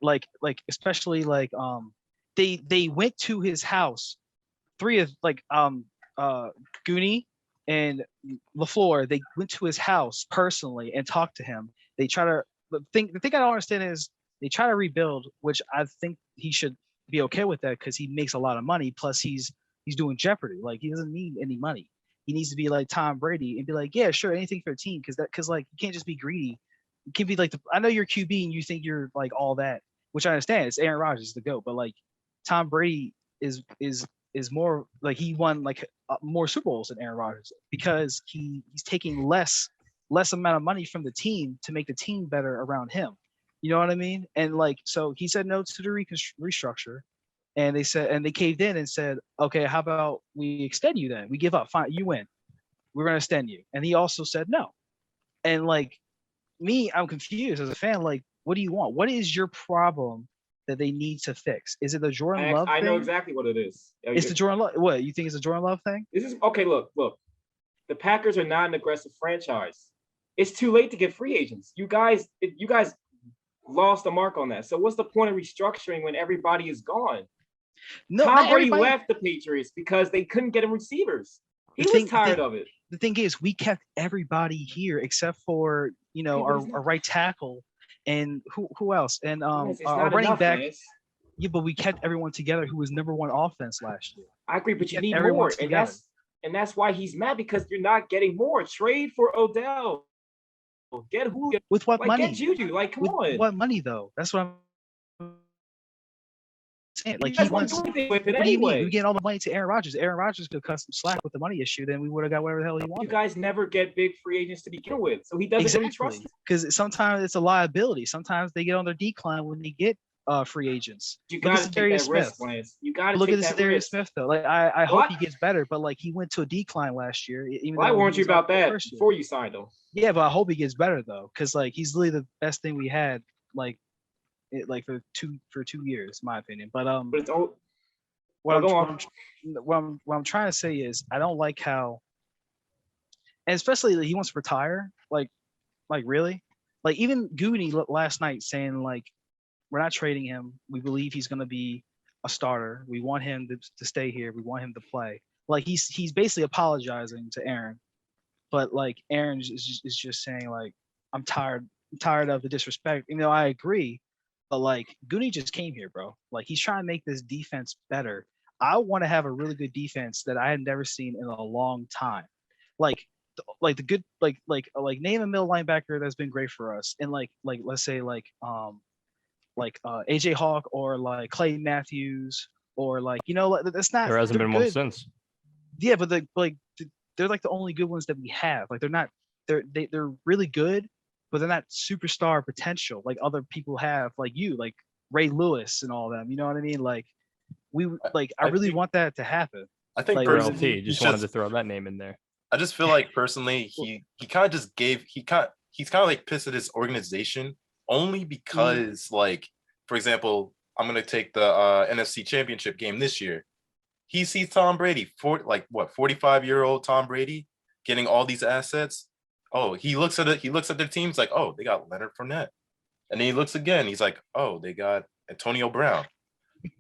[SPEAKER 2] especially they went to his house, three of Goonie and LaFleur. They went to his house personally and talked to him. They try to the thing I don't understand is they try to rebuild, which I think he should be okay with that because he makes a lot of money. Plus he's doing Jeopardy. Like he doesn't need any money. He needs to be like Tom Brady and be like, yeah, sure, anything for a team because like you can't just be greedy. You can't be like I know you're QB and you think you're like all that, which I understand. It's Aaron Rodgers the GOAT, but like Tom Brady is more like he won like more Super Bowls than Aaron Rodgers because he's taking less amount of money from the team to make the team better around him. You know what I mean? And like so he said no to the restructure, and they caved in and said, okay, how about we extend you then? We give up, fine, you win. We're gonna extend you. And he also said no. And like me, I'm confused as a fan. Like, what do you want? What is your problem that they need to fix? Is it the Jordan Love thing?
[SPEAKER 1] I know exactly what it is.
[SPEAKER 2] It's the Jordan Love. What you think is the Jordan Love thing?
[SPEAKER 1] This is okay. Look. The Packers are not an aggressive franchise. It's too late to get free agents. You guys lost the mark on that. So what's the point of restructuring when everybody is gone?
[SPEAKER 2] No,
[SPEAKER 1] Tom Brady left the Patriots because they couldn't get him receivers. He was tired of it.
[SPEAKER 2] The thing is, we kept everybody here except for our right tackle and who else and our running back.
[SPEAKER 1] Lance.
[SPEAKER 2] Yeah, but we kept everyone together who was #1 offense last year.
[SPEAKER 1] I agree, but you need more, and that's why he's mad because you're not getting more. Trade for Odell. Get who?
[SPEAKER 2] With what money?
[SPEAKER 1] Get Juju. Like, come on.
[SPEAKER 2] What money though? That's what I'm saying. Like
[SPEAKER 1] he wants. What do you mean?
[SPEAKER 2] We get all the money to Aaron Rodgers. Aaron Rodgers could cut some slack with the money issue. Then we would have got whatever the hell he wanted.
[SPEAKER 1] You guys never get big free agents to begin with, so he doesn't really trust them.
[SPEAKER 2] Because sometimes it's a liability. Sometimes they get on their decline when they get free agents.
[SPEAKER 1] You got to take that risk, Lance. You got to
[SPEAKER 2] look
[SPEAKER 1] take
[SPEAKER 2] at this
[SPEAKER 1] that
[SPEAKER 2] Darius
[SPEAKER 1] risk.
[SPEAKER 2] Smith though. Like I hope he gets better, but like he went to a decline last year.
[SPEAKER 1] Why weren't you about that before you signed him?
[SPEAKER 2] Yeah, but I hope he gets better though, because like he's really the best thing we had for 2 years, in my opinion. But
[SPEAKER 1] it's all.
[SPEAKER 2] What I'm trying to say is I don't like how, and especially he wants to retire. Like really, like even Goody last night saying like we're not trading him. We believe he's going to be a starter. We want him to stay here. We want him to play. Like he's basically apologizing to Aaron, but like Aaron is just saying like I'm tired of the disrespect. I agree, but like Goody just came here, bro. Like he's trying to make this defense better. I want to have a really good defense that I had never seen in a long time. Like the good name a middle linebacker that's been great for us, and like let's say AJ Hawk or like Clay Matthews or that's not.
[SPEAKER 4] There hasn't been
[SPEAKER 2] good.
[SPEAKER 4] one since.
[SPEAKER 2] Yeah, but they're like the only good ones that we have. Like they're really good, but they're not superstar potential like other people have. Like like Ray Lewis and all them. You know what I mean? Like I really want that to happen.
[SPEAKER 5] I think
[SPEAKER 2] like,
[SPEAKER 5] personally,
[SPEAKER 4] just wanted to throw that name in there.
[SPEAKER 5] I just feel like personally, he kind of just he's kind of like pissed at his organization only because like, for example, I'm gonna take the NFC Championship game this year. He sees Tom Brady, 45-year-old Tom Brady, getting all these assets. Oh, he looks at it. He looks at their teams like, oh, they got Leonard Fournette, and then he looks again. He's like, oh, they got Antonio Brown.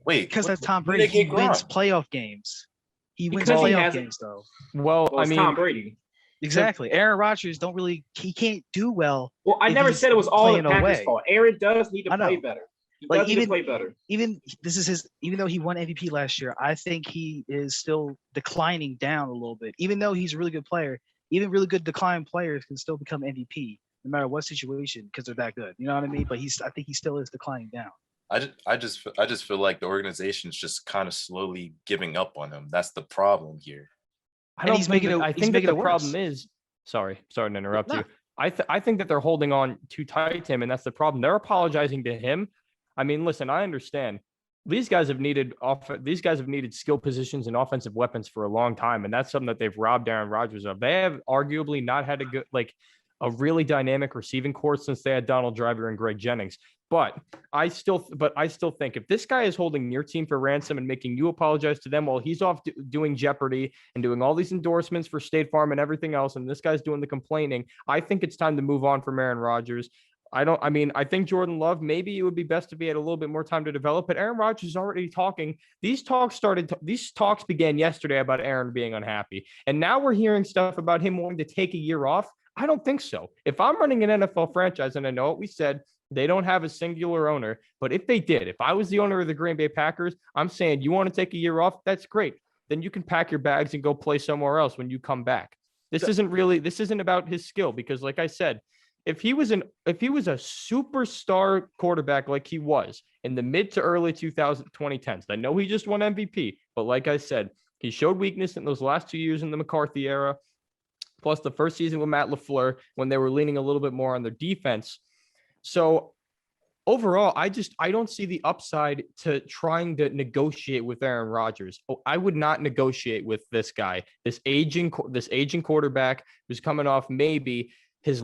[SPEAKER 5] Wait,
[SPEAKER 2] because that's Tom Brady. He wins playoff games. He wins playoff games though.
[SPEAKER 4] Well, I mean,
[SPEAKER 1] Tom Brady.
[SPEAKER 2] Exactly. Aaron Rodgers he can't do well.
[SPEAKER 1] Well, I never said it was all the Packers' fault. Aaron does need to play better. He
[SPEAKER 2] like
[SPEAKER 1] does need to play better.
[SPEAKER 2] even though he won MVP last year, I think he is still declining down a little bit. Even though he's a really good player, even really good decline players can still become MVP no matter what situation because they're that good. You know what I mean? But I think he still is declining down.
[SPEAKER 5] I just feel like the organization's just kind of slowly giving up on him. That's the problem here.
[SPEAKER 4] I don't
[SPEAKER 2] he's
[SPEAKER 4] think
[SPEAKER 2] making
[SPEAKER 4] that,
[SPEAKER 2] it-
[SPEAKER 4] I
[SPEAKER 2] he's
[SPEAKER 4] think that
[SPEAKER 2] making
[SPEAKER 4] the
[SPEAKER 2] it
[SPEAKER 4] problem
[SPEAKER 2] worse.
[SPEAKER 4] is sorry to interrupt
[SPEAKER 2] No.
[SPEAKER 4] you. I think that they're holding on too tight to him, and that's the problem. They're apologizing to him. I mean, listen, I understand. These guys have needed skill positions and offensive weapons for a long time, and that's something that they've robbed Aaron Rodgers of. They have arguably not had a really dynamic receiving corps since they had Donald Driver and Greg Jennings. But I still think if this guy is holding your team for ransom and making you apologize to them while he's off doing Jeopardy and doing all these endorsements for State Farm and everything else, and this guy's doing the complaining, I think it's time to move on from Aaron Rodgers. I think Jordan Love, maybe it would be best if he had a little bit more time to develop, but Aaron Rodgers is already talking. These talks began yesterday about Aaron being unhappy. And now we're hearing stuff about him wanting to take a year off. I don't think so. If I'm running an NFL franchise, and I know what we said, they don't have a singular owner, but if they did, if I was the owner of the Green Bay Packers, I'm saying you want to take a year off, that's great. Then you can pack your bags and go play somewhere else when you come back. This isn't about his skill because, like I said, if he was a superstar quarterback like he was in the mid to early 2010s, I know he just won MVP, but like I said, he showed weakness in those last 2 years in the McCarthy era, plus the first season with Matt LaFleur when they were leaning a little bit more on their defense. So overall, I don't see the upside to trying to negotiate with Aaron Rodgers. I would not negotiate with this guy, this aging quarterback who's coming off maybe his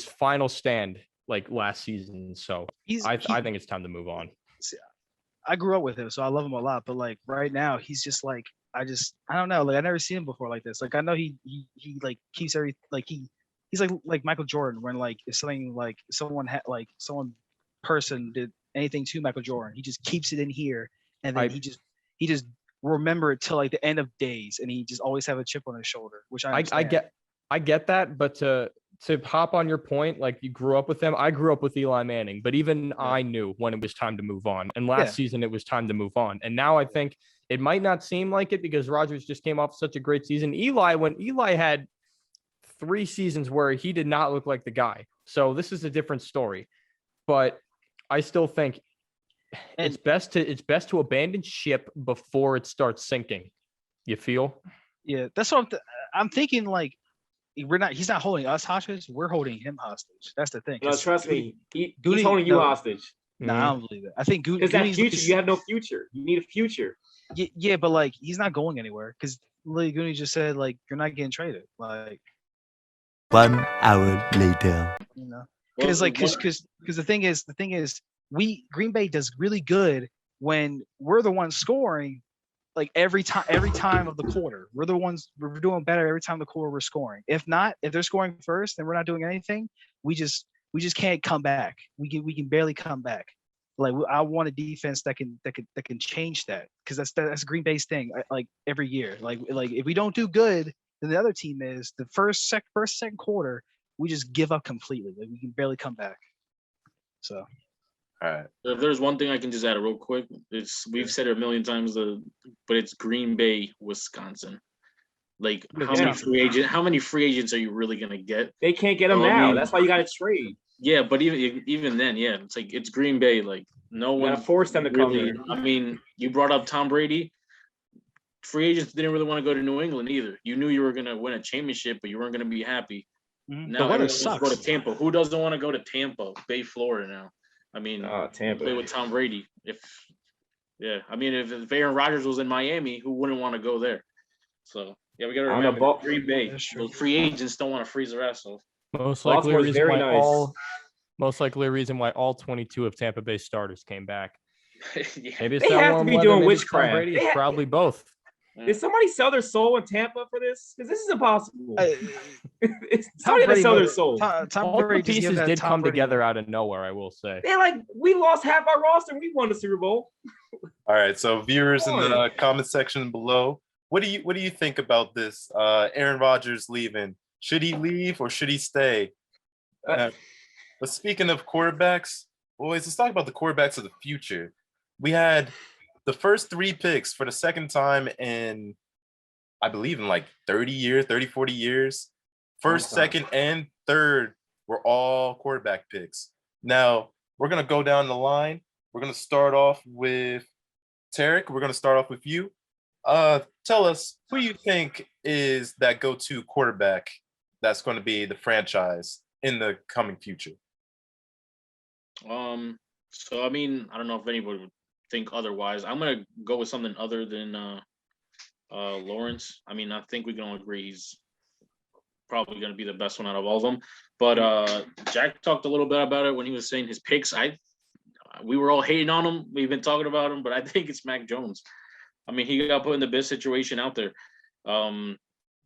[SPEAKER 4] final stand like last season. So I think it's time to move on.
[SPEAKER 2] I grew up with him, so I love him a lot. But like right now, he's just like I don't know. Like I never seen him before like this. Like I know he like keeps every like he's like Michael Jordan when like if something like someone person did anything to Michael Jordan, he just keeps it in here and then he just remember it till like the end of days, and he just always have a chip on his shoulder, which I
[SPEAKER 4] get that, but to hop on your point, like you grew up with him. I grew up with Eli Manning, but even I knew when it was time to move on. And last season, it was time to move on. And now I think it might not seem like it because Rodgers just came off such a great season. When Eli had 3 seasons where he did not look like the guy. So this is a different story. But I still think it's best to abandon ship before it starts sinking. You feel?
[SPEAKER 2] Yeah, that's what I'm thinking. Like he's not holding us hostage. We're holding him hostage. That's the thing.
[SPEAKER 1] No, trust me. He's
[SPEAKER 2] Goody-
[SPEAKER 1] holding you
[SPEAKER 2] no.
[SPEAKER 1] hostage.
[SPEAKER 2] No, I don't believe it. I think
[SPEAKER 1] Because that future, you have no future. You need a future.
[SPEAKER 2] Yeah, but like he's not going anywhere because Lee Gooney just said like you're not getting traded. Like
[SPEAKER 6] 1 hour later.
[SPEAKER 2] you know, because the thing is Green Bay does really good when we're the ones scoring. Like every time of the quarter, we're doing better every time the quarter we're scoring. If they're scoring first, then we're not doing anything. We just can't come back. We can barely come back. Like I want a defense that can change that because that's Green Bay's thing. Like every year, like if we don't do good, then the other team is the second quarter. We just give up completely. Like we can barely come back. So.
[SPEAKER 5] All right.
[SPEAKER 3] If there's one thing I can just add real quick, we've said it a million times, but it's Green Bay, Wisconsin. Like how many free agents are you really gonna get?
[SPEAKER 1] They can't get them now. That's why you got to trade.
[SPEAKER 3] Yeah, but even then, it's like it's Green Bay. Like no one
[SPEAKER 1] force them to come here.
[SPEAKER 3] I mean, you brought up Tom Brady. Free agents didn't really want to go to New England either. You knew you were gonna win a championship, but you weren't gonna be happy.
[SPEAKER 2] Mm-hmm.
[SPEAKER 3] Now everyone wants to go to Tampa. Who doesn't want to go to Tampa, Bay, Florida now? I mean,
[SPEAKER 1] Tampa.
[SPEAKER 3] Play with Tom Brady. If Aaron Rodgers was in Miami, who wouldn't want to go there? So yeah, we got to remember Green Bay. Those free agents don't want to freeze their ass off.
[SPEAKER 4] Most likely a reason why all 22 of Tampa Bay starters came back.
[SPEAKER 3] Yeah.
[SPEAKER 4] Maybe it's
[SPEAKER 1] They have to be doing witchcraft.
[SPEAKER 4] Brady. It's probably both.
[SPEAKER 1] Did somebody sell their soul in Tampa for this? Because this is impossible.
[SPEAKER 2] Brady
[SPEAKER 1] Somebody had to sell their soul.
[SPEAKER 2] Tom
[SPEAKER 4] All the
[SPEAKER 2] Brady
[SPEAKER 4] pieces did come together out of nowhere, I will say.
[SPEAKER 1] They're like, we lost half our roster and we won the Super Bowl.
[SPEAKER 5] All right. So viewers in the comment section below, what do you think about this? Aaron Rodgers leaving. Should he leave or should he stay? But speaking of quarterbacks, boys, let's talk about the quarterbacks of the future. We had the first 3 picks for the second time in, I believe, in like 30 years, 30, 40 years. First, second, and third were all quarterback picks. Now, we're going to go down the line. We're going to start off with Tarek. We're going to start off with you. Tell us, who you think is that go-to quarterback that's going to be the franchise in the coming future?
[SPEAKER 3] So I mean, I don't know if anybody would think otherwise. I'm gonna go with something other than Lawrence. I mean, I think we can all agree he's probably gonna be the best one out of all of them. But Jack talked a little bit about it when he was saying his picks. We were all hating on him. We've been talking about him, but I think it's Mac Jones. I mean, he got put in the best situation out there. I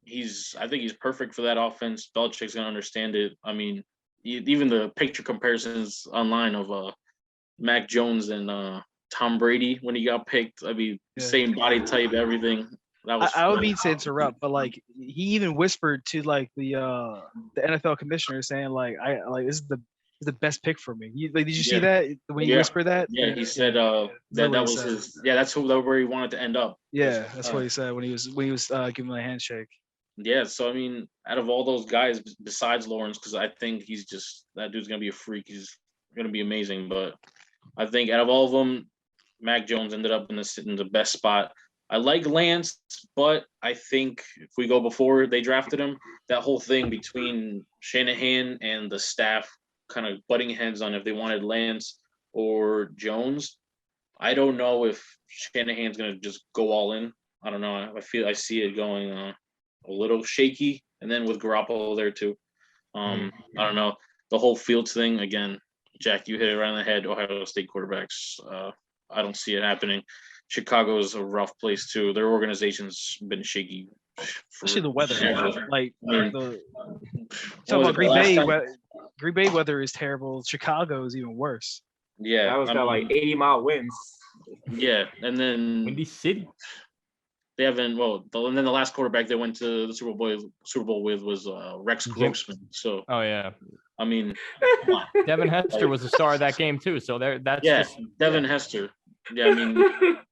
[SPEAKER 3] think he's perfect for that offense. Belichick's gonna understand it. I mean, even the picture comparisons online of Mac Jones and Tom Brady when he got picked. I mean, same body type, everything. That was.
[SPEAKER 2] I would mean to interrupt, but like he even whispered to like the NFL commissioner saying like this is the best pick for me. Did you see that when he whispered that?
[SPEAKER 3] Yeah, he said that was his. Yeah, that's where he wanted to end up.
[SPEAKER 2] Yeah, that's what he said when he was giving him a handshake.
[SPEAKER 3] Yeah, so I mean, out of all those guys besides Lawrence, because I think he's just that dude's gonna be a freak. He's gonna be amazing. But I think out of all of them, Mac Jones ended up in the best spot. I like Lance, but I think if we go before they drafted him, that whole thing between Shanahan and the staff kind of butting heads on if they wanted Lance or Jones. I don't know if Shanahan's gonna just go all in. I don't know. I see it going a little shaky, and then with Garoppolo there too. I don't know. The whole Fields thing, again, Jack, you hit it right on the head. Ohio State quarterbacks, I don't see it happening. Chicago is a rough place too. Their organization's been shaky.
[SPEAKER 2] Especially the weather. Like talking
[SPEAKER 3] about
[SPEAKER 2] Green Bay. Green Bay weather is terrible. Chicago is even worse.
[SPEAKER 3] Yeah,
[SPEAKER 1] that was got like 80-mile winds.
[SPEAKER 3] Yeah, and then
[SPEAKER 4] Windy City.
[SPEAKER 3] They haven't. And then the last quarterback they went to the Super Bowl with was Rex Grossman. So,
[SPEAKER 4] yeah.
[SPEAKER 3] I mean,
[SPEAKER 4] Devin Hester was the star of that game too. So
[SPEAKER 3] Devin Hester. Yeah, I mean,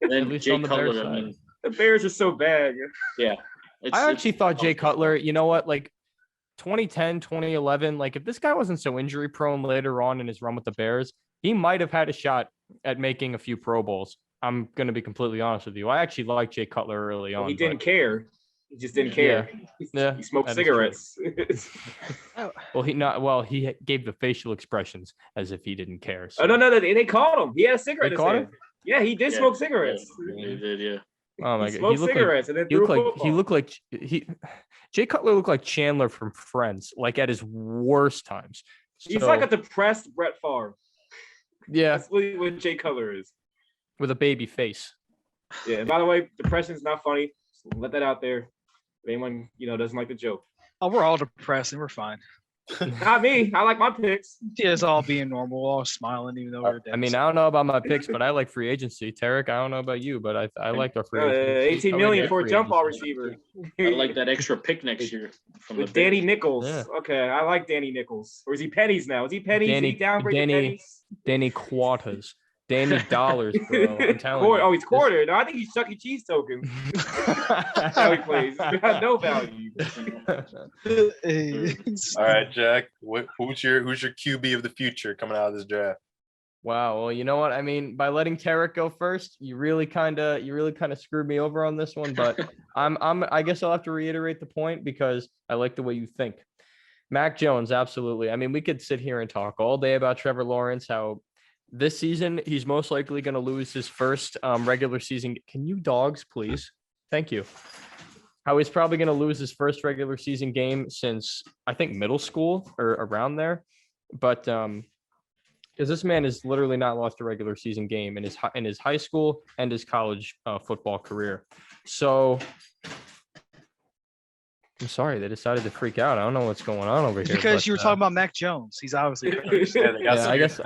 [SPEAKER 3] then Jay Cutler. I mean,
[SPEAKER 1] the Bears are so bad.
[SPEAKER 3] Yeah.
[SPEAKER 4] I actually thought Jay Cutler, you know what, like 2010, 2011, like if this guy wasn't so injury prone later on in his run with the Bears, he might have had a shot at making a few Pro Bowls. I'm going to be completely honest with you. I actually liked Jay Cutler early on.
[SPEAKER 1] He didn't care. He just didn't care.
[SPEAKER 4] Yeah.
[SPEAKER 1] He smoked cigarettes.
[SPEAKER 4] He gave the facial expressions as if he didn't care. So.
[SPEAKER 1] Oh, no. They caught him. He had a cigarette.
[SPEAKER 4] They caught him?
[SPEAKER 1] Yeah, he did smoke cigarettes.
[SPEAKER 3] Yeah, he did, yeah.
[SPEAKER 4] Oh my
[SPEAKER 1] he
[SPEAKER 4] god.
[SPEAKER 1] Smoked cigarettes and then threw a football.
[SPEAKER 4] Jay Cutler looked like Chandler from Friends, like at his worst times.
[SPEAKER 1] He's like a depressed Brett Favre.
[SPEAKER 4] Yeah.
[SPEAKER 1] That's what Jay Cutler is.
[SPEAKER 4] With a baby face.
[SPEAKER 1] Yeah. And by the way, depression is not funny. So let that out there. If anyone doesn't like the joke.
[SPEAKER 2] Oh, we're all depressed and we're fine.
[SPEAKER 1] Not me. I like my picks.
[SPEAKER 2] Yeah, it's all being normal, all smiling, even though we're dead.
[SPEAKER 4] I mean, I don't know about my picks, but I like free agency. Tarek, I don't know about you, but I like our free agency.
[SPEAKER 1] 18 million for a jump ball receiver.
[SPEAKER 3] I like that extra pick next year from
[SPEAKER 1] with Danny Nichols.
[SPEAKER 4] Yeah.
[SPEAKER 1] Okay, I like Danny Nichols. Or is he pennies now? Is he pennies? Is he downgraded pennies?
[SPEAKER 4] Danny Quartas. Danny Dollars, bro. I'm telling you.
[SPEAKER 1] Oh, he's quarter. No, I think he's Chuck E. Cheese tokens. That's how he plays. He got no value.
[SPEAKER 5] All right, Jack. Who's your QB of the future coming out of this draft?
[SPEAKER 4] Wow. Well, you know what? I mean, by letting Tarek go first, you really kind of screwed me over on this one. But I guess I'll have to reiterate the point because I like the way you think. Mac Jones, absolutely. I mean, we could sit here and talk all day about Trevor Lawrence, how this season, he's most likely going to lose his first regular season. Can you dogs, please? Thank you. How he's probably going to lose his first regular season game since, I think, middle school or around there. But because this man has literally not lost a regular season game in his high school and his college football career. So I'm sorry, they decided to freak out. I don't know what's going on over here.
[SPEAKER 2] Because you were talking about Mac Jones. He's obviously.
[SPEAKER 4] I guess.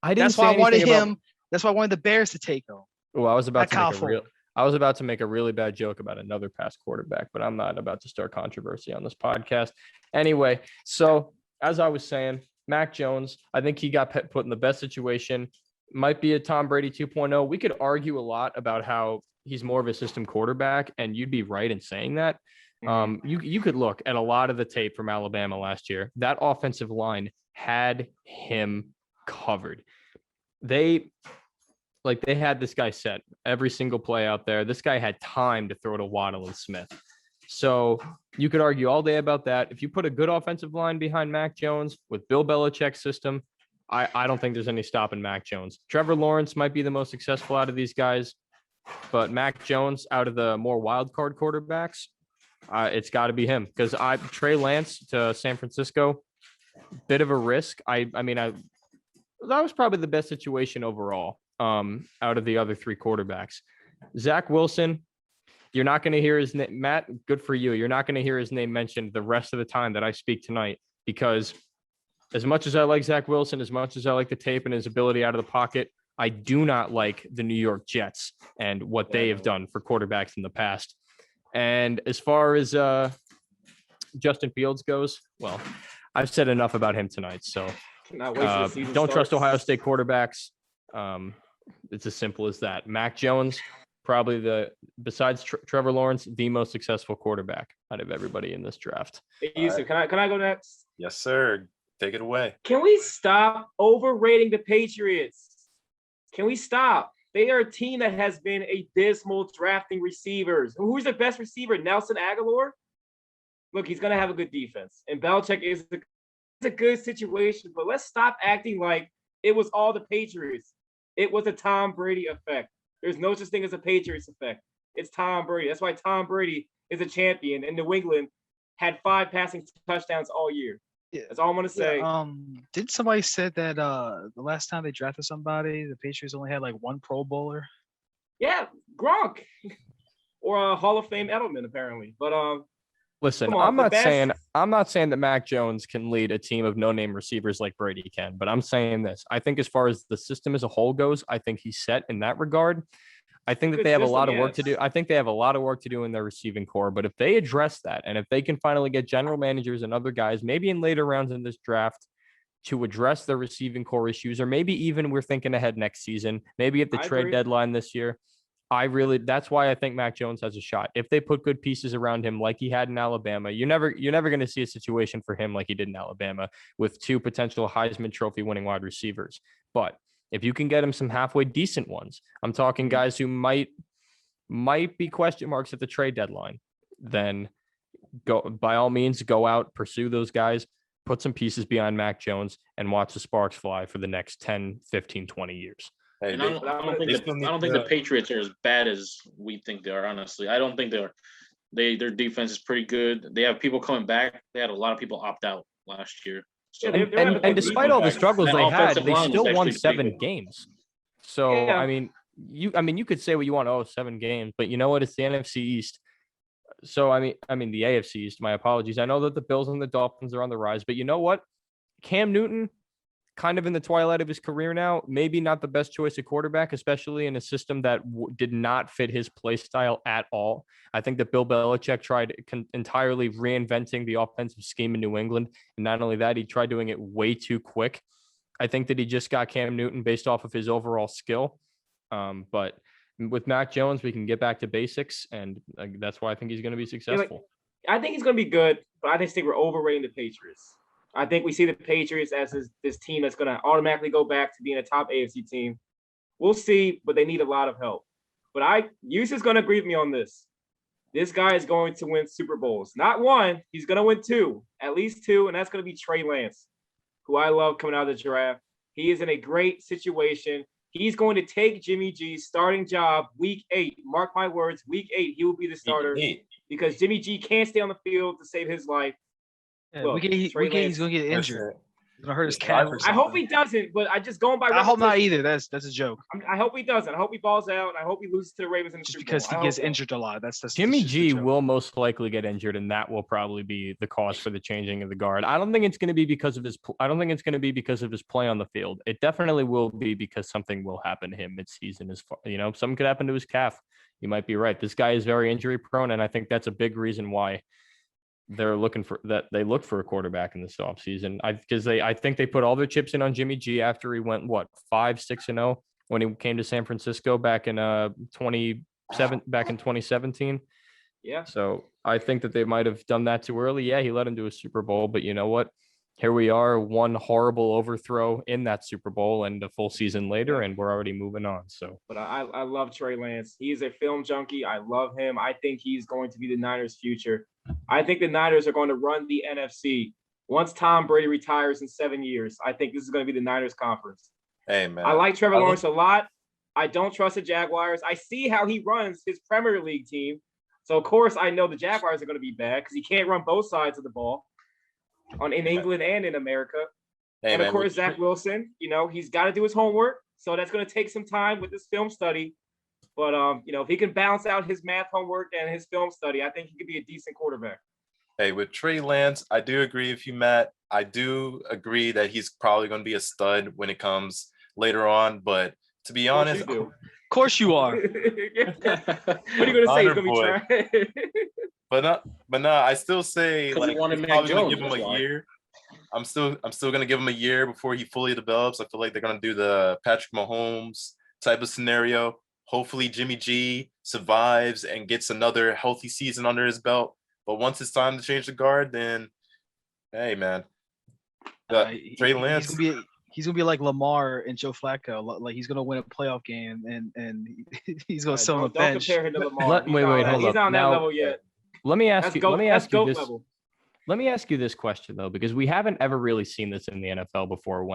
[SPEAKER 4] I didn't.
[SPEAKER 2] That's why I wanted him. That's why I wanted the Bears to take him.
[SPEAKER 4] Well, I was about to make a really bad joke about another past quarterback, but I'm not about to start controversy on this podcast. Anyway, so as I was saying, Mac Jones, I think he got put in the best situation. Might be a Tom Brady 2.0. We could argue a lot about how he's more of a system quarterback, and you'd be right in saying that. You could look at a lot of the tape from Alabama last year. That offensive line had him covered. They had this guy set every single play out there. This guy had time to throw to Waddle and Smith. So you could argue all day about that. If you put a good offensive line behind Mac Jones with Bill Belichick's system, I don't think there's any stopping Mac Jones. Trevor Lawrence might be the most successful out of these guys, but Mac Jones, out of the more wild card quarterbacks, it's got to be him, because Trey Lance to San Francisco, bit of a risk. I mean, that was probably the best situation overall out of the other three quarterbacks. Zach Wilson, you're not going to hear his name. Matt, good for you. You're not going to hear his name mentioned the rest of the time that I speak tonight, because as much as I like Zach Wilson, as much as I like the tape and his ability out of the pocket, I do not like the New York Jets and what they have done for quarterbacks in the past. And as far as Justin Fields goes, well, I've said enough about him tonight. So don't trust Ohio State quarterbacks. It's as simple as that. Mac Jones, probably besides Trevor Lawrence, the most successful quarterback out of everybody in this draft.
[SPEAKER 1] Hey, Yusuf, can I go next?
[SPEAKER 5] Yes, sir. Take it away.
[SPEAKER 1] Can we stop overrating the Patriots? Can we stop? They are a team that has been a dismal drafting receivers. Who's the best receiver? Nelson Aguilar? Look, he's going to have a good defense. And Belichick is a good situation. But let's stop acting like it was all the Patriots. It was a Tom Brady effect. There's no such thing as a Patriots effect. It's Tom Brady. That's why Tom Brady is a champion. And New England had 5 passing touchdowns all year.
[SPEAKER 2] Yeah.
[SPEAKER 1] That's all I'm gonna say.
[SPEAKER 2] Didn't somebody said that the last time they drafted somebody, the Patriots only had like 1 Pro Bowler?
[SPEAKER 1] Yeah, Gronk, or a Hall of Fame Edelman, apparently. But
[SPEAKER 4] listen, I'm not saying that Mac Jones can lead a team of no-name receivers like Brady can, but I'm saying this. I think as far as the system as a whole goes, I think he's set in that regard. I think that they have a lot of work to do. I think they have a lot of work to do in their receiving core, but if they address that, and if they can finally get general managers and other guys, maybe in later rounds in this draft, to address their receiving core issues, or maybe even we're thinking ahead next season, maybe at the trade deadline this year, that's why I think Mac Jones has a shot. If they put good pieces around him like he had in Alabama, you're never going to see a situation for him like he did in Alabama with 2 potential Heisman Trophy winning wide receivers. But if you can get him some halfway decent ones, I'm talking guys who might be question marks at the trade deadline, then by all means, go out, pursue those guys, put some pieces behind Mac Jones, and watch the sparks fly for the next 10, 15, 20 years.
[SPEAKER 3] Hey, I don't think the Patriots are as bad as we think they are, honestly. I don't think their defense is pretty good. They have people coming back. They had a lot of people opt out last year. So,
[SPEAKER 4] and despite all the struggles they had, they still won 7 games. So yeah. I mean, you could say what you want. 7 games, but you know what? It's the NFC East. So I mean the AFC East. My apologies. I know that the Bills and the Dolphins are on the rise, but you know what? Cam Newton, kind of in the twilight of his career now, maybe not the best choice of quarterback, especially in a system that did not fit his play style at all. I think that Bill Belichick tried entirely reinventing the offensive scheme in New England. And not only that, he tried doing it way too quick. I think that he just got Cam Newton based off of his overall skill. But with Mac Jones, we can get back to basics. And that's why I think he's going to be successful.
[SPEAKER 1] I think he's going to be good, but I just think we're overrating the Patriots. I think we see the Patriots as this team that's going to automatically go back to being a top AFC team. We'll see, but they need a lot of help. But Yusuf's going to agree with me on this. This guy is going to win Super Bowls. Not 1, he's going to win 2, at least 2, and that's going to be Trey Lance, who I love coming out of the draft. He is in a great situation. He's going to take Jimmy G's starting job week 8. Mark my words, week 8, he will be the starter because Jimmy G can't stay on the field to save his life.
[SPEAKER 2] Yeah, look, he's going to get injured. He's going to hurt his calf or something.
[SPEAKER 1] I hope he doesn't, but I just going by.
[SPEAKER 2] I hope not either. That's a joke.
[SPEAKER 1] I hope he doesn't. I hope he balls out. I hope he loses to the Ravens in the
[SPEAKER 2] just
[SPEAKER 1] Super
[SPEAKER 2] because
[SPEAKER 1] Bowl.
[SPEAKER 2] He gets injured a lot. That's
[SPEAKER 4] Jimmy G will most likely get injured, and that will probably be the cause for the changing of the guard. I don't think it's going to be because of his. I don't think it's going to be because of his play on the field. It definitely will be because something will happen to him mid-season. Something could happen to his calf. You might be right. This guy is very injury prone, and I think that's a big reason why they're looking for that. They look for a quarterback in this offseason. I think they put all their chips in on Jimmy G after he went 5-6-0 when he came to San Francisco back in 2017.
[SPEAKER 1] Yeah.
[SPEAKER 4] So I think that they might have done that too early. Yeah, he led him to a Super Bowl, but you know what? Here we are, one horrible overthrow in that Super Bowl and a full season later, and we're already moving on. So,
[SPEAKER 1] but I love Trey Lance. He's a film junkie. I love him. I think he's going to be the Niners' future. I think the Niners are going to run the NFC. Once Tom Brady retires in 7 years, I think this is going to be the Niners conference.
[SPEAKER 5] Hey, man.
[SPEAKER 1] I like Trevor Lawrence a lot. I don't trust the Jaguars. I see how he runs his Premier League team. So, of course, I know the Jaguars are going to be bad because he can't run both sides of the ball in England and in America.
[SPEAKER 5] Hey,
[SPEAKER 1] and, of
[SPEAKER 5] man,
[SPEAKER 1] course, Zach Wilson, he's got to do his homework. So that's going to take some time with this film study. But, if he can balance out his math homework and his film study, I think he could be a decent quarterback.
[SPEAKER 5] Hey, with Trey Lance, I do agree with you, Matt. I do agree that he's probably going to be a stud when it comes later on. But to be honest,
[SPEAKER 2] Of course you are.
[SPEAKER 1] What are you going to say? He's going to be trash.
[SPEAKER 5] But no, I still say
[SPEAKER 3] Because he
[SPEAKER 5] like
[SPEAKER 3] wanted
[SPEAKER 5] he's
[SPEAKER 3] Mac
[SPEAKER 5] probably gonna
[SPEAKER 3] Jones,
[SPEAKER 5] give him
[SPEAKER 3] that's
[SPEAKER 5] a
[SPEAKER 3] why.
[SPEAKER 5] year. I'm still gonna give him a year before he fully develops. I feel like they're gonna do the Patrick Mahomes type of scenario. Hopefully Jimmy G survives and gets another healthy season under his belt. But once it's time to change the guard, then hey man. Trey Lance.
[SPEAKER 2] He's gonna be like Lamar and Joe Flacco. Like he's gonna win a playoff game and he's gonna sit on the bench.
[SPEAKER 1] Don't compare him to Lamar.
[SPEAKER 4] Wait, hold
[SPEAKER 1] He's
[SPEAKER 4] up.
[SPEAKER 1] not on that
[SPEAKER 4] Now,
[SPEAKER 1] level yet.
[SPEAKER 4] let me ask you this.
[SPEAKER 1] Level.
[SPEAKER 4] Let me ask you this question though, because we haven't ever really seen this in the NFL before,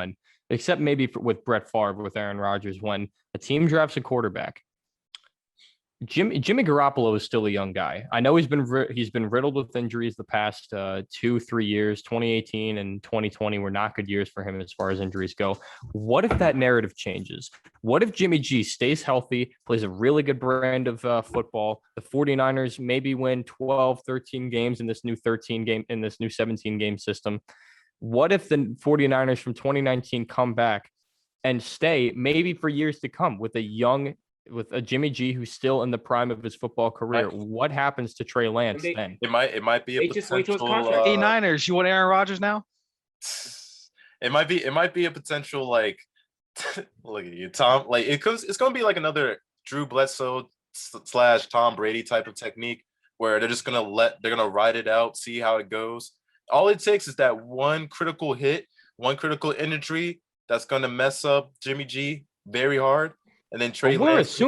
[SPEAKER 4] except maybe with Brett Favre with Aaron Rodgers, when a team drafts a quarterback. Jimmy Garoppolo is still a young guy. I know he's been riddled with injuries the past 2-3 years. 2018 and 2020 were not good years for him as far as injuries go. What if that narrative changes? What if Jimmy G stays healthy, plays a really good brand of football? The 49ers maybe win 12, 13 games in this new 17 game system. What if the 49ers from 2019 come back and stay maybe for years to come with a Jimmy G who's still in the prime of his football career? What happens to Trey Lance then?
[SPEAKER 5] It might be a potential.
[SPEAKER 2] Hey Niners, you want Aaron Rodgers now?
[SPEAKER 5] It might be a potential like look at you, Tom. Like it's gonna be like another Drew Bledsoe / Tom Brady type of technique where they're gonna ride it out, see how it goes. All it takes is that one critical hit, one critical injury that's gonna mess up Jimmy G very hard. And then Trey Lance.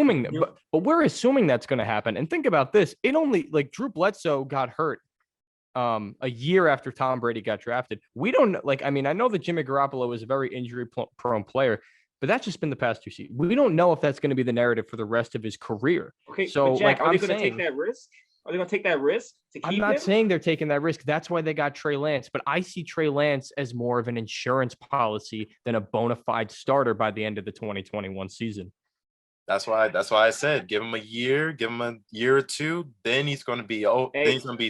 [SPEAKER 4] But we're assuming that's going to happen. And think about this. It only Drew Bledsoe got hurt a year after Tom Brady got drafted. We don't I know that Jimmy Garoppolo is a very injury prone player, but that's just been the past 2 seasons. We don't know if that's going to be the narrative for the rest of his career.
[SPEAKER 1] Okay,
[SPEAKER 4] so
[SPEAKER 1] Jack, are they going to take that risk? Are they going to take that risk to keep
[SPEAKER 4] I'm not
[SPEAKER 1] him?
[SPEAKER 4] saying they're taking that risk. That's why they got Trey Lance. But I see Trey Lance as more of an insurance policy than a bona fide starter by the end of the 2021 season.
[SPEAKER 5] That's why I said give him a year or two, then he's going to be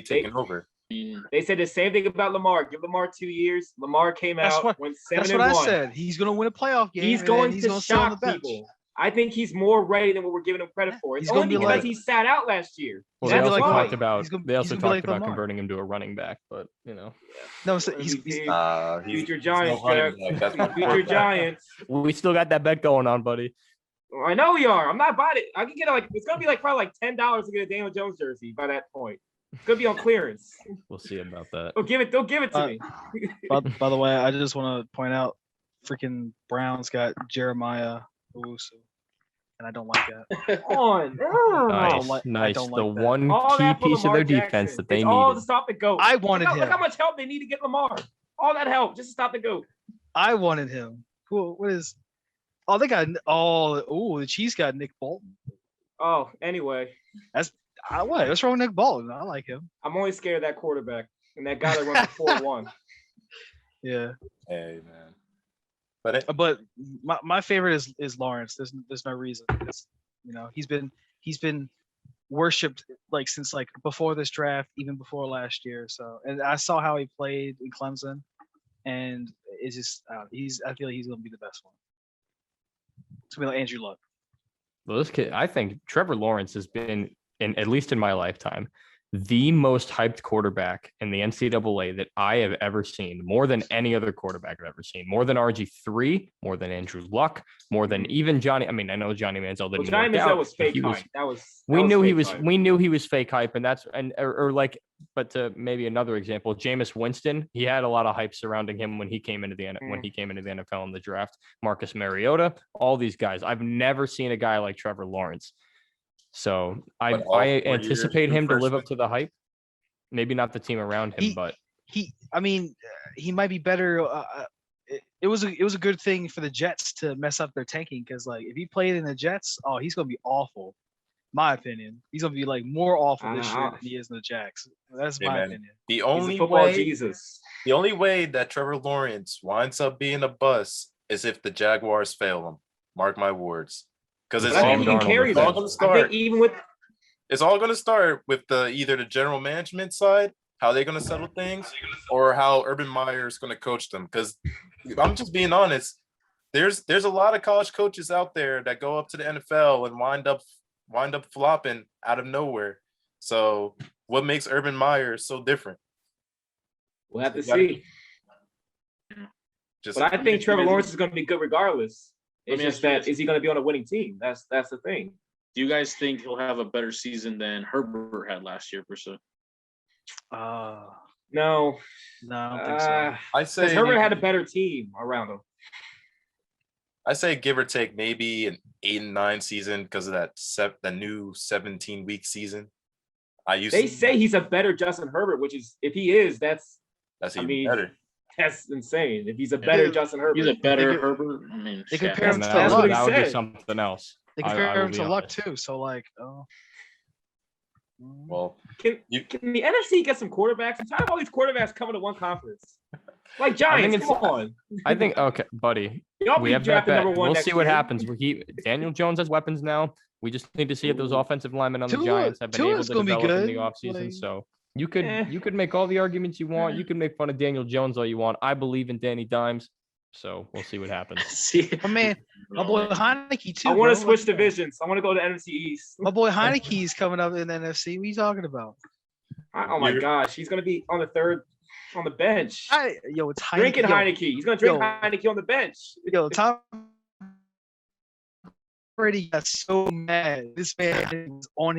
[SPEAKER 5] taking over.
[SPEAKER 1] They said the same thing about Lamar. Give Lamar 2 years. Lamar came out, went 7-1.
[SPEAKER 2] That's what I said. He's going to win a playoff game.
[SPEAKER 1] He's going to shock people. I think he's more ready than what we're giving him credit for. It's only because he sat out last year.
[SPEAKER 4] Well, they also talked about converting him to a running back, but
[SPEAKER 2] no, so he's
[SPEAKER 1] future Giants. Future Giants.
[SPEAKER 4] We still got that bet going on, buddy.
[SPEAKER 1] I know we are. I'm not buying it. I can get it's gonna be probably $10 to get a Daniel Jones jersey by that point. It's gonna be on clearance.
[SPEAKER 4] We'll see about that.
[SPEAKER 1] They'll give it to me.
[SPEAKER 2] By the way, I just want to point out, freaking Browns got Jeremiah Owusu, and I don't like that.
[SPEAKER 1] Come on.
[SPEAKER 4] Nice.
[SPEAKER 2] Like
[SPEAKER 4] the
[SPEAKER 2] that.
[SPEAKER 4] one key piece of their defense that they needed.
[SPEAKER 1] All to stop the GOAT.
[SPEAKER 2] I wanted him.
[SPEAKER 1] Look how much help they need to get Lamar. All that help just to stop the GOAT.
[SPEAKER 2] I wanted him. Cool. What is? Oh, they got the Chiefs got Nick Bolton.
[SPEAKER 1] Oh, anyway.
[SPEAKER 2] What's wrong with Nick Bolton? I like him.
[SPEAKER 1] I'm only scared of that quarterback and that guy that runs 4-1.
[SPEAKER 2] Yeah.
[SPEAKER 5] Hey man.
[SPEAKER 2] But my favorite is Lawrence. There's no reason. He's been worshipped since before this draft, even before last year. So, and I saw how he played in Clemson, and it's just I feel like he's gonna be the best one. It's gonna be like Andrew Luck.
[SPEAKER 4] Well, this kid, I think Trevor Lawrence has been, at least in my lifetime, the most hyped quarterback in the NCAA that I have ever seen, more than any other quarterback I've ever seen, more than RG3, more than Andrew Luck, more than even Johnny. I mean, I know Johnny Manziel didn't
[SPEAKER 1] Johnny
[SPEAKER 4] work
[SPEAKER 1] Manziel
[SPEAKER 4] out,
[SPEAKER 1] was
[SPEAKER 4] but
[SPEAKER 1] fake
[SPEAKER 4] he was.
[SPEAKER 1] hype. That was
[SPEAKER 4] We knew he
[SPEAKER 1] fake
[SPEAKER 4] was.
[SPEAKER 1] hype.
[SPEAKER 4] We knew he was fake hype, and that's or like. But to maybe another example, Jameis Winston, he had a lot of hype surrounding him when he came into the NFL in the draft. Marcus Mariota, all these guys. I've never seen a guy like Trevor Lawrence. So I
[SPEAKER 5] But all 4 years
[SPEAKER 4] anticipate
[SPEAKER 5] true
[SPEAKER 4] him to live up
[SPEAKER 5] freshman.
[SPEAKER 4] to the hype. Maybe not the team around him, but
[SPEAKER 2] I mean, he might be better. It was a good thing for the Jets to mess up their tanking because like if he played in the Jets, oh, he's gonna be awful. My opinion, he's gonna be like more awful this year than he is in the Jacks. That's
[SPEAKER 5] Hey,
[SPEAKER 2] my
[SPEAKER 5] man,
[SPEAKER 2] opinion.
[SPEAKER 5] The
[SPEAKER 1] He's a
[SPEAKER 5] only
[SPEAKER 1] football
[SPEAKER 5] way,
[SPEAKER 1] Jesus.
[SPEAKER 5] the only way that Trevor Lawrence winds up being a bust is if the Jaguars fail him. Mark my words, because
[SPEAKER 1] But I think he can carry
[SPEAKER 5] it's all
[SPEAKER 1] them.
[SPEAKER 5] going to
[SPEAKER 1] I
[SPEAKER 5] start.
[SPEAKER 1] think even with
[SPEAKER 5] It's all going to start with either the general management side, how they're going to settle things, or how Urban Meyer is going to coach them. Because I'm just being honest, there's a lot of college coaches out there that go up to the NFL and wind up flopping out of nowhere. So what makes Urban Meyer so different?
[SPEAKER 1] we'll have to
[SPEAKER 5] They gotta-
[SPEAKER 1] see.
[SPEAKER 5] Just
[SPEAKER 1] But I think Trevor Lawrence is going to be good regardless.
[SPEAKER 3] Let
[SPEAKER 1] It's
[SPEAKER 3] me
[SPEAKER 1] just
[SPEAKER 3] ask you
[SPEAKER 1] that
[SPEAKER 3] this.
[SPEAKER 1] is he going to be on a winning team? That's the thing.
[SPEAKER 3] Do you guys think he'll have a better season than Herbert had last year, per se?
[SPEAKER 2] No,
[SPEAKER 1] No,
[SPEAKER 2] I don't think so.
[SPEAKER 5] I
[SPEAKER 1] because
[SPEAKER 5] say
[SPEAKER 1] Herbert had a better team around him.
[SPEAKER 5] I say give or take maybe an 8-9 season because of that new 17-week season.
[SPEAKER 1] They say he's a better Justin Herbert, which is if he is, that's
[SPEAKER 5] even better.
[SPEAKER 1] That's insane. If he's a better
[SPEAKER 2] Yeah.
[SPEAKER 1] Justin Herbert,
[SPEAKER 3] He's a better
[SPEAKER 2] They could-
[SPEAKER 3] Herbert. I mean,
[SPEAKER 2] they
[SPEAKER 3] shit.
[SPEAKER 2] compare him to
[SPEAKER 1] That's what
[SPEAKER 2] Luck.
[SPEAKER 1] he
[SPEAKER 4] that would be
[SPEAKER 1] said.
[SPEAKER 4] something else.
[SPEAKER 2] They
[SPEAKER 4] I
[SPEAKER 2] compare
[SPEAKER 4] will
[SPEAKER 2] him
[SPEAKER 4] be
[SPEAKER 2] to Luck
[SPEAKER 4] honest.
[SPEAKER 2] too. So like,
[SPEAKER 5] Well,
[SPEAKER 1] can
[SPEAKER 5] you
[SPEAKER 1] the NFC get some quarterbacks? I'm tired of all these quarterbacks coming to one conference. Like
[SPEAKER 4] I
[SPEAKER 1] Giants,
[SPEAKER 4] think
[SPEAKER 1] come on.
[SPEAKER 4] I think okay, buddy.
[SPEAKER 1] Y'all
[SPEAKER 4] We
[SPEAKER 1] be
[SPEAKER 4] have that
[SPEAKER 1] drafting
[SPEAKER 4] bet.
[SPEAKER 1] number one
[SPEAKER 4] We'll
[SPEAKER 1] next
[SPEAKER 4] see what
[SPEAKER 1] year.
[SPEAKER 4] happens. Daniel Jones has weapons now. We just need to see if those
[SPEAKER 1] Ooh.
[SPEAKER 4] offensive linemen on the
[SPEAKER 2] Tua-
[SPEAKER 4] Giants have been able
[SPEAKER 2] Tua's
[SPEAKER 4] to
[SPEAKER 2] gonna be
[SPEAKER 4] develop in the
[SPEAKER 2] good,
[SPEAKER 4] offseason.
[SPEAKER 2] like-
[SPEAKER 4] So you
[SPEAKER 1] Eh.
[SPEAKER 4] could make all the arguments you want. You can make fun of Daniel Jones all you want. I believe in Danny Dimes. So we'll see what happens.
[SPEAKER 3] See,
[SPEAKER 2] my boy Heineke too.
[SPEAKER 1] I want to
[SPEAKER 2] bro.
[SPEAKER 1] switch
[SPEAKER 2] Like,
[SPEAKER 1] divisions. I want to go to NFC East.
[SPEAKER 2] My boy Heineke's coming up in the NFC. What are you talking about?
[SPEAKER 1] Oh my gosh, he's gonna be on the bench.
[SPEAKER 2] It's Heineke.
[SPEAKER 1] Drinking Heineke. He's gonna drink
[SPEAKER 2] yo.
[SPEAKER 1] Heineke on the bench.
[SPEAKER 2] Yo, Tom Brady got so mad. This man was on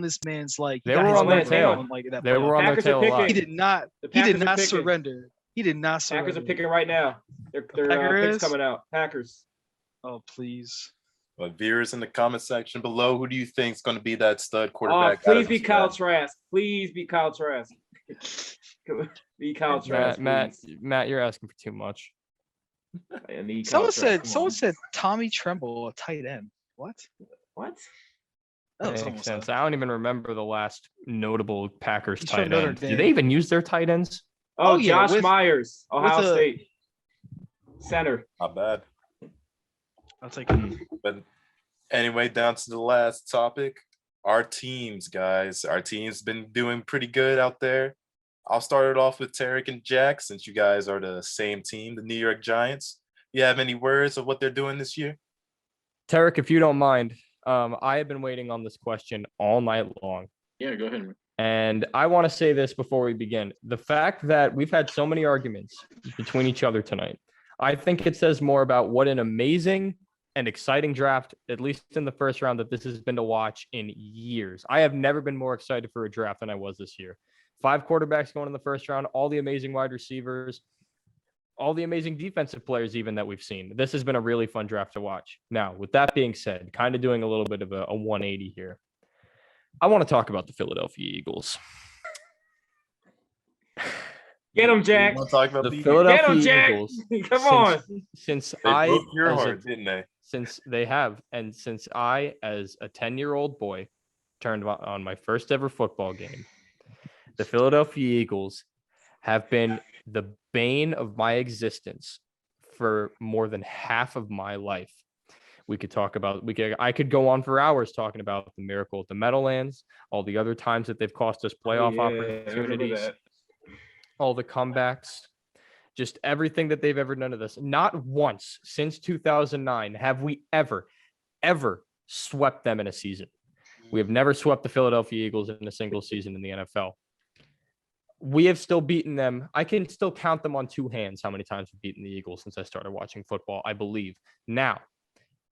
[SPEAKER 2] this man's like. he
[SPEAKER 4] They
[SPEAKER 2] got
[SPEAKER 4] were
[SPEAKER 2] his
[SPEAKER 4] on their
[SPEAKER 2] number
[SPEAKER 1] tail.
[SPEAKER 2] on, like, that
[SPEAKER 4] They were
[SPEAKER 2] playoff.
[SPEAKER 4] on their
[SPEAKER 1] Packers are
[SPEAKER 4] tail a lot.
[SPEAKER 2] He
[SPEAKER 1] picking.
[SPEAKER 2] did not.
[SPEAKER 1] The
[SPEAKER 2] He did
[SPEAKER 1] Packers are
[SPEAKER 2] not
[SPEAKER 1] picking.
[SPEAKER 2] surrender. He did not surrender.
[SPEAKER 1] Packers are picking right now. Their
[SPEAKER 2] Packer
[SPEAKER 1] picks
[SPEAKER 2] is?
[SPEAKER 1] coming out. Packers.
[SPEAKER 2] Oh please.
[SPEAKER 5] But viewers in the comment section below, who do you think is going to be that stud
[SPEAKER 1] Oh,
[SPEAKER 5] quarterback? out
[SPEAKER 1] please
[SPEAKER 5] of
[SPEAKER 1] be
[SPEAKER 5] this
[SPEAKER 1] Kyle
[SPEAKER 5] draft?
[SPEAKER 1] Trask. Please be Kyle Trask. Be Kyle Trask.
[SPEAKER 4] Matt,
[SPEAKER 1] please.
[SPEAKER 4] Matt, you're asking for too much.
[SPEAKER 1] I need Kyle
[SPEAKER 2] Someone
[SPEAKER 1] Trask.
[SPEAKER 2] said.
[SPEAKER 1] Come
[SPEAKER 2] Someone
[SPEAKER 1] on.
[SPEAKER 2] said Tommy Tremble, a tight end. What?
[SPEAKER 1] What?
[SPEAKER 2] That was
[SPEAKER 4] Makes
[SPEAKER 2] someone
[SPEAKER 4] sense.
[SPEAKER 2] said.
[SPEAKER 4] I don't even remember the last notable Packers
[SPEAKER 2] He's from
[SPEAKER 4] tight
[SPEAKER 2] Notre
[SPEAKER 4] end. Do
[SPEAKER 2] Dame.
[SPEAKER 4] they even use their tight ends?
[SPEAKER 1] Oh,
[SPEAKER 2] yeah,
[SPEAKER 1] Josh Myers, Ohio
[SPEAKER 2] with a-
[SPEAKER 1] State center.
[SPEAKER 5] Not bad.
[SPEAKER 2] I'll take it.
[SPEAKER 5] But anyway, down to the last topic. Our teams, guys. Our team's been doing pretty good out there. I'll start it off with Tarek and Jack, since you guys are the same team, the New York Giants. You have any words of what they're doing this year?
[SPEAKER 4] Tarek, if you don't mind, I have been waiting on this question all night long.
[SPEAKER 3] yeah, go ahead.
[SPEAKER 4] And I want to say this before we begin. The fact that we've had so many arguments between each other tonight, I think it says more about what an amazing and exciting draft, at least in the first round, that this has been to watch in years. I have never been more excited for a draft than I was this year. 5 quarterbacks going in the first round, all the amazing wide receivers, all the amazing defensive players even that we've seen. This has been a really fun draft to watch. Now, with that being said, kind of doing a little bit of a 180 here. I want to talk about the Philadelphia Eagles.
[SPEAKER 1] Get him, Jack.
[SPEAKER 5] You want to talk about
[SPEAKER 4] The
[SPEAKER 5] the
[SPEAKER 4] Philadelphia
[SPEAKER 1] Get him, Jack.
[SPEAKER 4] Eagles.
[SPEAKER 1] Come on.
[SPEAKER 4] Since
[SPEAKER 5] They
[SPEAKER 4] I,
[SPEAKER 5] broke your
[SPEAKER 4] as a-
[SPEAKER 5] heart, didn't they?
[SPEAKER 4] since they have, and since I, as a 10-year-old boy, turned on my first ever football game, the Philadelphia Eagles have been the bane of my existence for more than half of my life. I could go on for hours talking about the miracle at the Meadowlands, all the other times that they've cost us playoff
[SPEAKER 1] I remember
[SPEAKER 4] opportunities,
[SPEAKER 1] that.
[SPEAKER 4] all the comebacks, just everything that they've ever done to this. Not once since 2009 have we ever swept them in a season. We have never swept the Philadelphia Eagles in a single season in the NFL. We have still beaten them. I can still count them on two hands how many times we've beaten the Eagles since I started watching football, I believe. Now,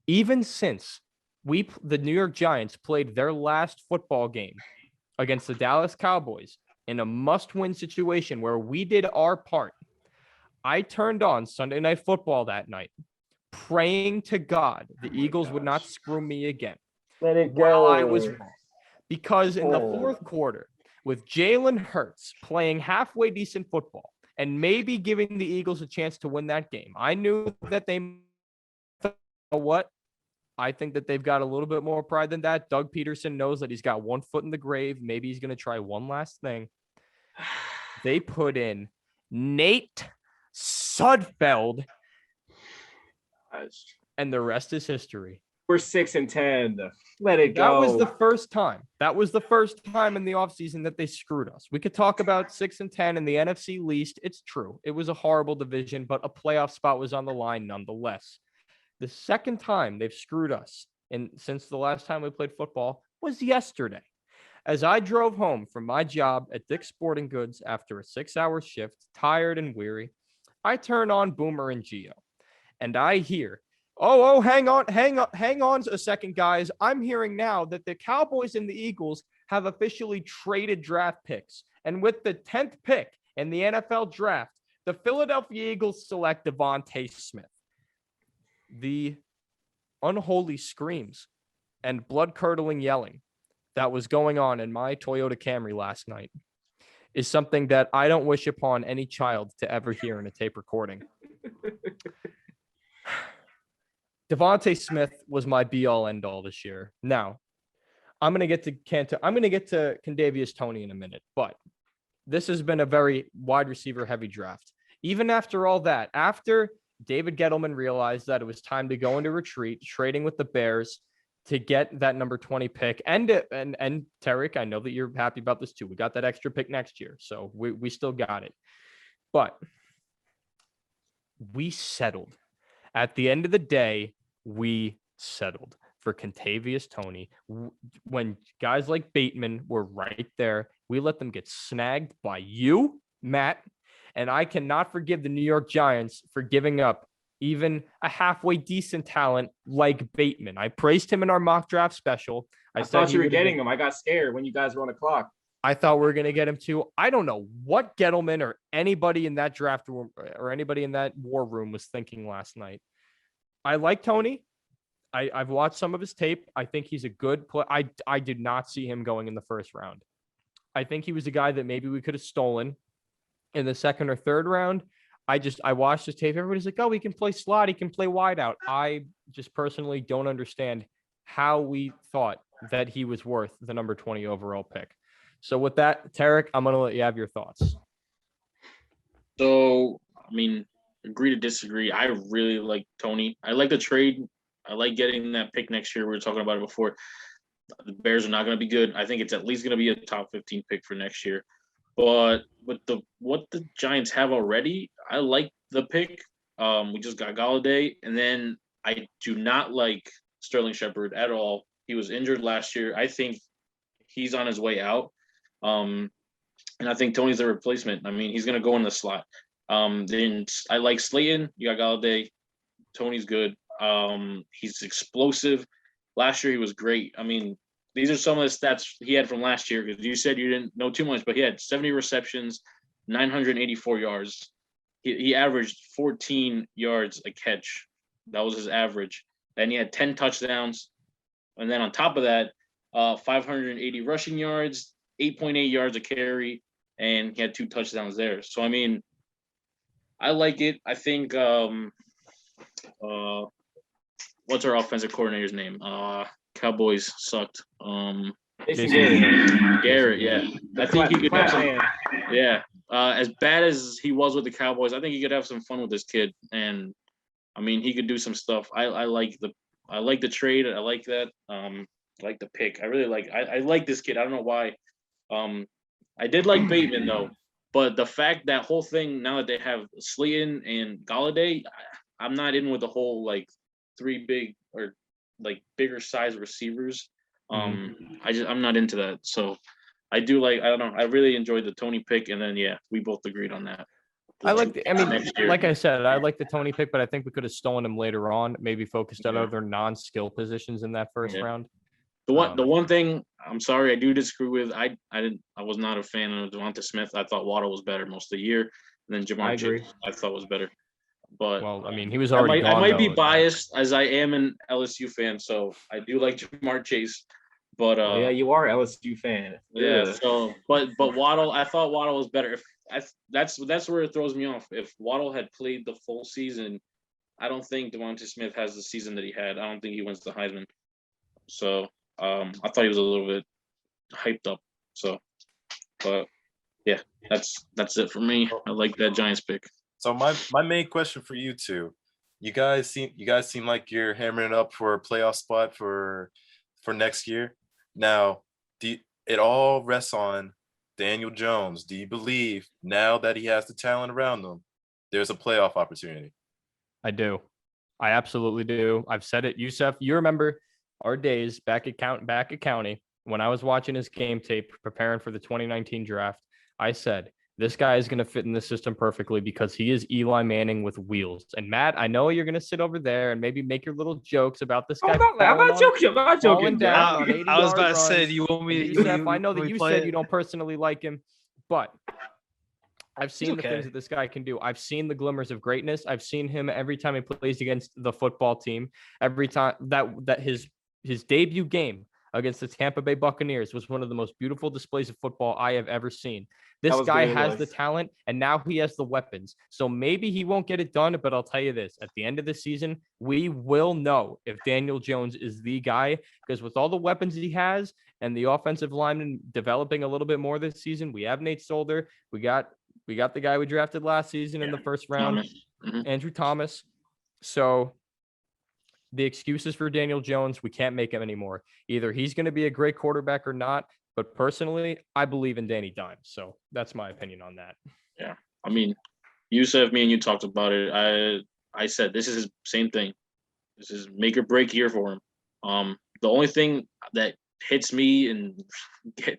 [SPEAKER 4] even since the New York Giants played their last football game against the Dallas Cowboys in a must-win situation where we did our part, I turned on Sunday Night Football that night, praying to God the Eagles would not screw me again.
[SPEAKER 1] Let it
[SPEAKER 4] Well,
[SPEAKER 1] go.
[SPEAKER 4] I was wrong. Because in the fourth quarter, with Jalen Hurts playing halfway decent football and maybe giving the Eagles a chance to win that game, I knew that I think that they've got a little bit more pride than that. Doug Peterson knows that he's got one foot in the grave. Maybe he's going to try one last thing. They put in Nate Sudfeld, and the rest is history.
[SPEAKER 1] We're 6-10. Let it
[SPEAKER 4] That
[SPEAKER 1] go.
[SPEAKER 4] was the first time. That was the first time in the offseason that they screwed us. We could talk about 6-10 in the NFC least. It's true. It was a horrible division, but a playoff spot was on the line nonetheless. The second time they've screwed us, and since the last time we played football, was yesterday. As I drove home from my job at Dick's Sporting Goods after a 6-hour shift, tired and weary, I turn on Boomer and Geo, and I hear, hang on a second, guys. I'm hearing now that the Cowboys and the Eagles have officially traded draft picks. And with the 10th pick in the NFL draft, the Philadelphia Eagles select Devontae Smith. The unholy screams and blood-curdling yelling that was going on in my Toyota Camry last night is something that I don't wish upon any child to ever hear in a tape recording. Devontae Smith was my be-all, end-all this year. Now, I'm going to get to Kadarius Toney in a minute, but this has been a very wide receiver-heavy draft. Even after all that, after David Gettleman realized that it was time to go into retreat, trading with the Bears to get that number 20 pick, and Tarek, I know that you're happy about this too. We got that extra pick next year, so we still got it. But we settled. At the end of the day, we settled for Kadarius Toney. When guys like Bateman were right there, we let them get snagged by you, Matt, and I cannot forgive the New York Giants for giving up even a halfway decent talent like Bateman. I praised him in our mock draft special.
[SPEAKER 1] I thought you were getting him. I got scared when you guys were on the clock.
[SPEAKER 4] I thought we were going to get him too. I don't know what Gettleman or anybody in that draft room or anybody in that war room was thinking last night. I like Toney. I've watched some of his tape. I think he's a good player. I did not see him going in the first round. I think he was a guy that maybe we could have stolen in the second or third round. I watched his tape. Everybody's like, oh, he can play slot. He can play wide out. I just personally don't understand how we thought that he was worth the number 20 overall pick. So with that, Tarek, I'm going to let you have your thoughts.
[SPEAKER 3] So, I mean, agree to disagree. I really like Toney. I like the trade. I like getting that pick next year. We were talking about it before. The Bears are not going to be good. I think it's at least going to be a top 15 pick for next year. But with what the Giants have already, I like the pick. We just got Galladay, and then I do not like Sterling Shepard at all. He was injured last year. I think he's on his way out. And I think Toney's the replacement. I mean, he's going to go in the slot. Then I like Slayton. You got Galladay. Toney's good. He's explosive. Last year he was great. I mean, these are some of the stats he had from last year, because you said you didn't know too much, but he had 70 receptions, 984 yards. He averaged 14 yards a catch. That was his average. And he had 10 touchdowns. And then on top of that, 580 rushing yards, 8.8 yards a carry, and he had 2 touchdowns there. So, I mean, I like it. I think what's our offensive coordinator's name? Cowboys sucked. Garrett, yeah. I think he could have some, yeah. As bad as he was with the Cowboys, I think he could have some fun with this kid. And I mean, he could do some stuff. I like the trade. I like that. I like the pick. I really I like this kid. I don't know why. I did like Bateman though, but the fact that whole thing, now that they have Slayton and Galladay, I'm not in with the whole like 3 big or like bigger size receivers. I'm not into that. So I don't know. I really enjoyed the Tony pick, and then we both agreed on that.
[SPEAKER 4] Like I said, I like the Tony pick, but I think we could have stolen him later on, maybe focused on other non-skill positions in that first round.
[SPEAKER 3] The one thing I'm sorry I do disagree with, I was not a fan of Devonta Smith. I thought Waddle was better most of the year, and then Jamar Chase I thought was better. But
[SPEAKER 4] he was already gone.
[SPEAKER 3] I might be biased as I am an LSU fan, so I do like Jamar Chase. But
[SPEAKER 1] you are an LSU fan.
[SPEAKER 3] Yeah. So, but Waddle, I thought Waddle was better. That's where it throws me off. If Waddle had played the full season, I don't think Devonta Smith has the season that he had. I don't think he wins the Heisman. So, I thought he was a little bit hyped up. So, but yeah, that's it for me. I like that Giants pick.
[SPEAKER 5] So my main question for you two, you guys seem like you're hammering it up for a playoff spot for next year. Now, it all rests on Daniel Jones. Do you believe now that he has the talent around him, there's a playoff opportunity?
[SPEAKER 4] I do. I absolutely do. I've said it. Yusuf, you remember our days back at County when I was watching his game tape preparing for the 2019 draft. I said, this guy is going to fit in the system perfectly because he is Eli Manning with wheels. And Matt, I know you're going to sit over there and maybe make your little jokes about this guy.
[SPEAKER 1] I'm not joking.
[SPEAKER 4] I
[SPEAKER 2] was about to say, do you want me to?
[SPEAKER 4] I know that you said you don't personally like him, but I've seen the things that this guy can do. I've seen the glimmers of greatness. I've seen him every time he plays against the football team. Every time that his debut game against the Tampa Bay Buccaneers was one of the most beautiful displays of football I have ever seen. This guy has the talent, and now he has the weapons. So maybe he won't get it done, but I'll tell you this. At the end of the season, we will know if Daniel Jones is the guy, because with all the weapons he has and the offensive lineman developing a little bit more this season, we have Nate Solder. We got the guy we drafted last season in the first round, Andrew Thomas. So the excuses for Daniel Jones, we can't make him anymore. Either he's going to be a great quarterback or not. But personally, I believe in Danny Dimes. So that's my opinion on that.
[SPEAKER 3] Yeah. I mean, Yusuf, me and you talked about it. I said this is his same thing. This is make or break year for him. The only thing that hits me and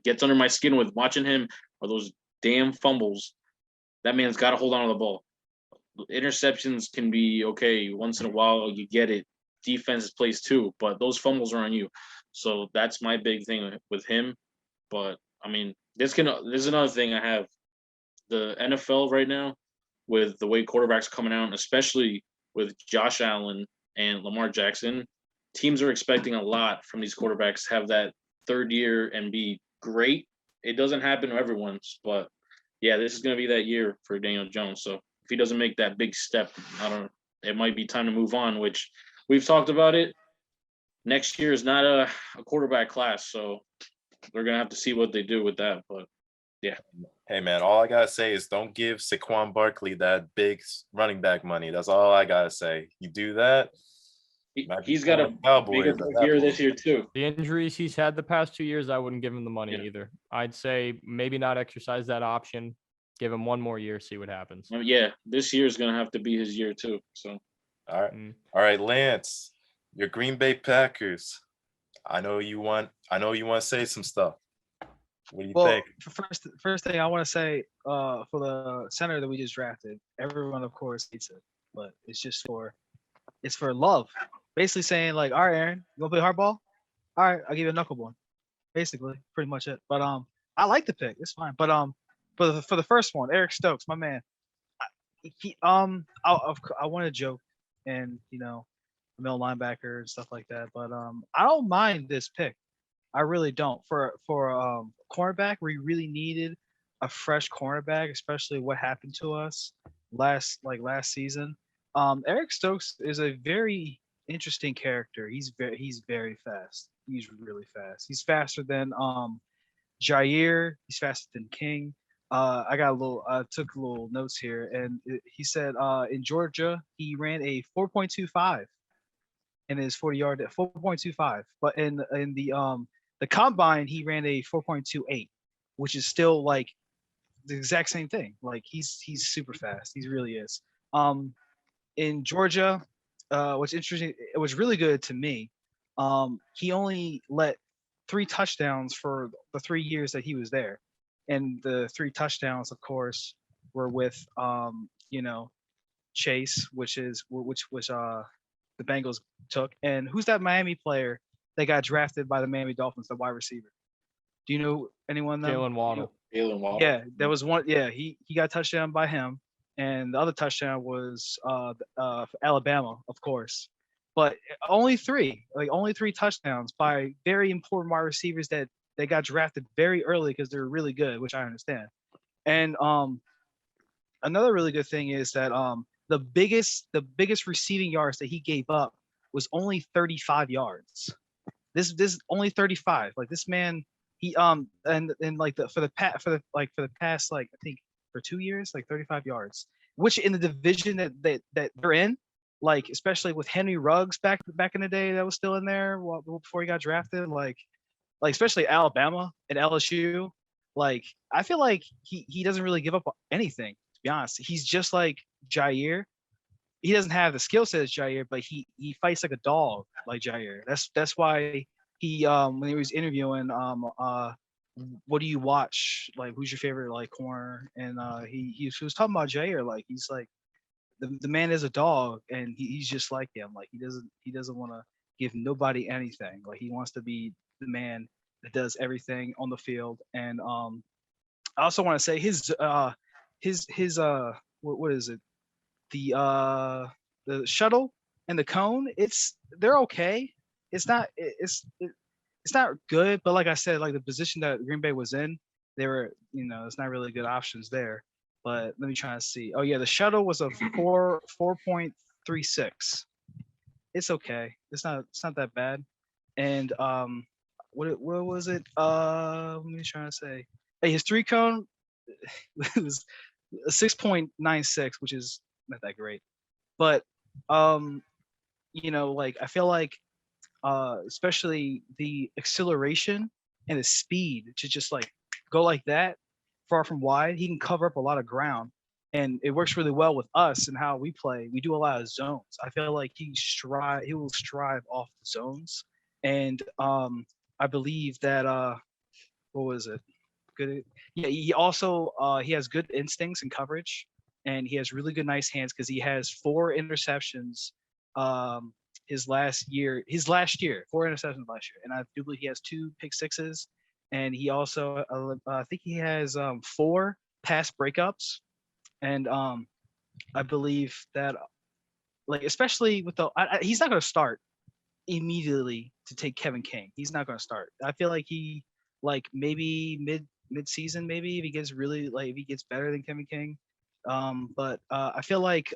[SPEAKER 3] gets under my skin with watching him are those damn fumbles. That man's got to hold on to the ball. Interceptions can be okay. Once in a while, you get it. Defense plays too, but those fumbles are on you. So that's my big thing with him. But I mean, there's another thing I have. The NFL right now, with the way quarterbacks are coming out, and especially with Josh Allen and Lamar Jackson, teams are expecting a lot from these quarterbacks to have that third year and be great. It doesn't happen to everyone's, but yeah, this is going to be that year for Daniel Jones. So if he doesn't make that big step, it might be time to move on, which we've talked about it. Next year is not a quarterback class, so they're going to have to see what they do with that. But, yeah.
[SPEAKER 5] Hey, man, all I got to say is don't give Saquon Barkley that big running back money. That's all I got to say. You do that,
[SPEAKER 3] he's got a bigger year this year, too.
[SPEAKER 4] The injuries he's had the past 2 years, I wouldn't give him the money either. I'd say maybe not exercise that option. Give him one more year, see what happens.
[SPEAKER 3] Yeah, this year is going to have to be his year, too. So,
[SPEAKER 5] all right. All right, Lance, your Green Bay Packers. I know you want to say some stuff. What do you think?
[SPEAKER 2] First thing I want to say for the center that we just drafted, everyone of course hates it, but it's for love. Basically saying like, all right, Aaron, you want to play hardball? All right, I'll give you a knuckle one. Basically, pretty much it. But I like the pick. It's fine. But for the first one, Eric Stokes, my man. I want to joke and middle linebacker and stuff like that. But I don't mind this pick. I really don't. For cornerback, we really needed a fresh cornerback, especially what happened to us last season. Eric Stokes is a very interesting character. He's very fast. He's really fast. He's faster than Jair. He's faster than King. I took little notes here, and he said in Georgia he ran a 4.25 in his 40-yard 4.25, but in the combine he ran a 4.28, which is still like the exact same thing. Like he's super fast. He really is. In Georgia, what's interesting, it was really good to me. He only let 3 touchdowns for the 3 years that he was there, and the 3 touchdowns, of course, were with Chase, which the Bengals took. And who's that Miami player that got drafted by the Miami Dolphins, the wide receiver? Do you know anyone? Of them?
[SPEAKER 4] Jalen Waddle.
[SPEAKER 3] Jalen Waddle.
[SPEAKER 2] Yeah, there was one. Yeah, he got touchdown by him, and the other touchdown was for Alabama, of course. But only 3, only 3 touchdowns by very important wide receivers that they got drafted very early because they're really good, which I understand. And another really good thing is that the biggest receiving yards that he gave up was only 35 yards. This only 35. Like this man, he and like for the past I think for 2 years, like 35 yards, which in the division that they're in, like especially with Henry Ruggs back in the day that was still in there before he got drafted, like especially Alabama and LSU, like I feel like he doesn't really give up anything, to be honest. He's just like Jair. He doesn't have the skill set as Jair, but he fights like a dog like Jair. That's why he when he was interviewing what do you watch, like who's your favorite like corner, and he was talking about Jair, like he's like the man is a dog, and he's just like him. Like he doesn't want to give nobody anything. Like he wants to be the man that does everything on the field. And I also want to say his what is it, the shuttle and the cone, they're okay. It's not good, but like I said, like the position that Green Bay was in, they were, it's not really good options there. But let me try to see. Oh yeah, the shuttle was a 4.36. It's okay. It's not that bad. And what was it? Let me try to say. Hey, his 3 cone was a 6.96, which is not that great. But like I feel like especially the acceleration and the speed to just like go like that far from wide, he can cover up a lot of ground, and it works really well with us and how we play. We do a lot of zones. I feel like he will strive off the zones, and I believe that what was it? Good. Yeah, he also he has good instincts and coverage, and he has really good nice hands because he has 4 interceptions. His last year, 4 interceptions last year, and I do believe he has 2 pick sixes, and he also I think he has 4 pass breakups, and I believe that like especially with he's not going to start immediately to take Kevin King. He's not going to start. I feel like he like maybe mid-season, maybe if he gets better than Kevin King, but I feel like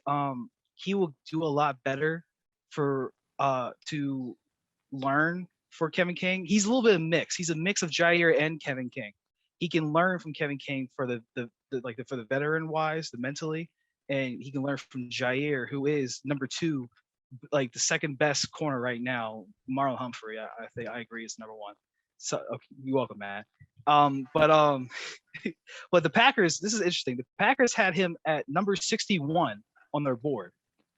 [SPEAKER 2] he will do a lot better for to learn for Kevin King. He's a little bit of mix. He's a mix of Jair and Kevin King. He can learn from Kevin King for the for the veteran wise, the mentally, and he can learn from Jair, who is number 2, like the second best corner right now. Marlon Humphrey, I think I agree, is number 1. So okay, you're welcome, man. But the Packers, this is interesting. The Packers had him at number 61 on their board,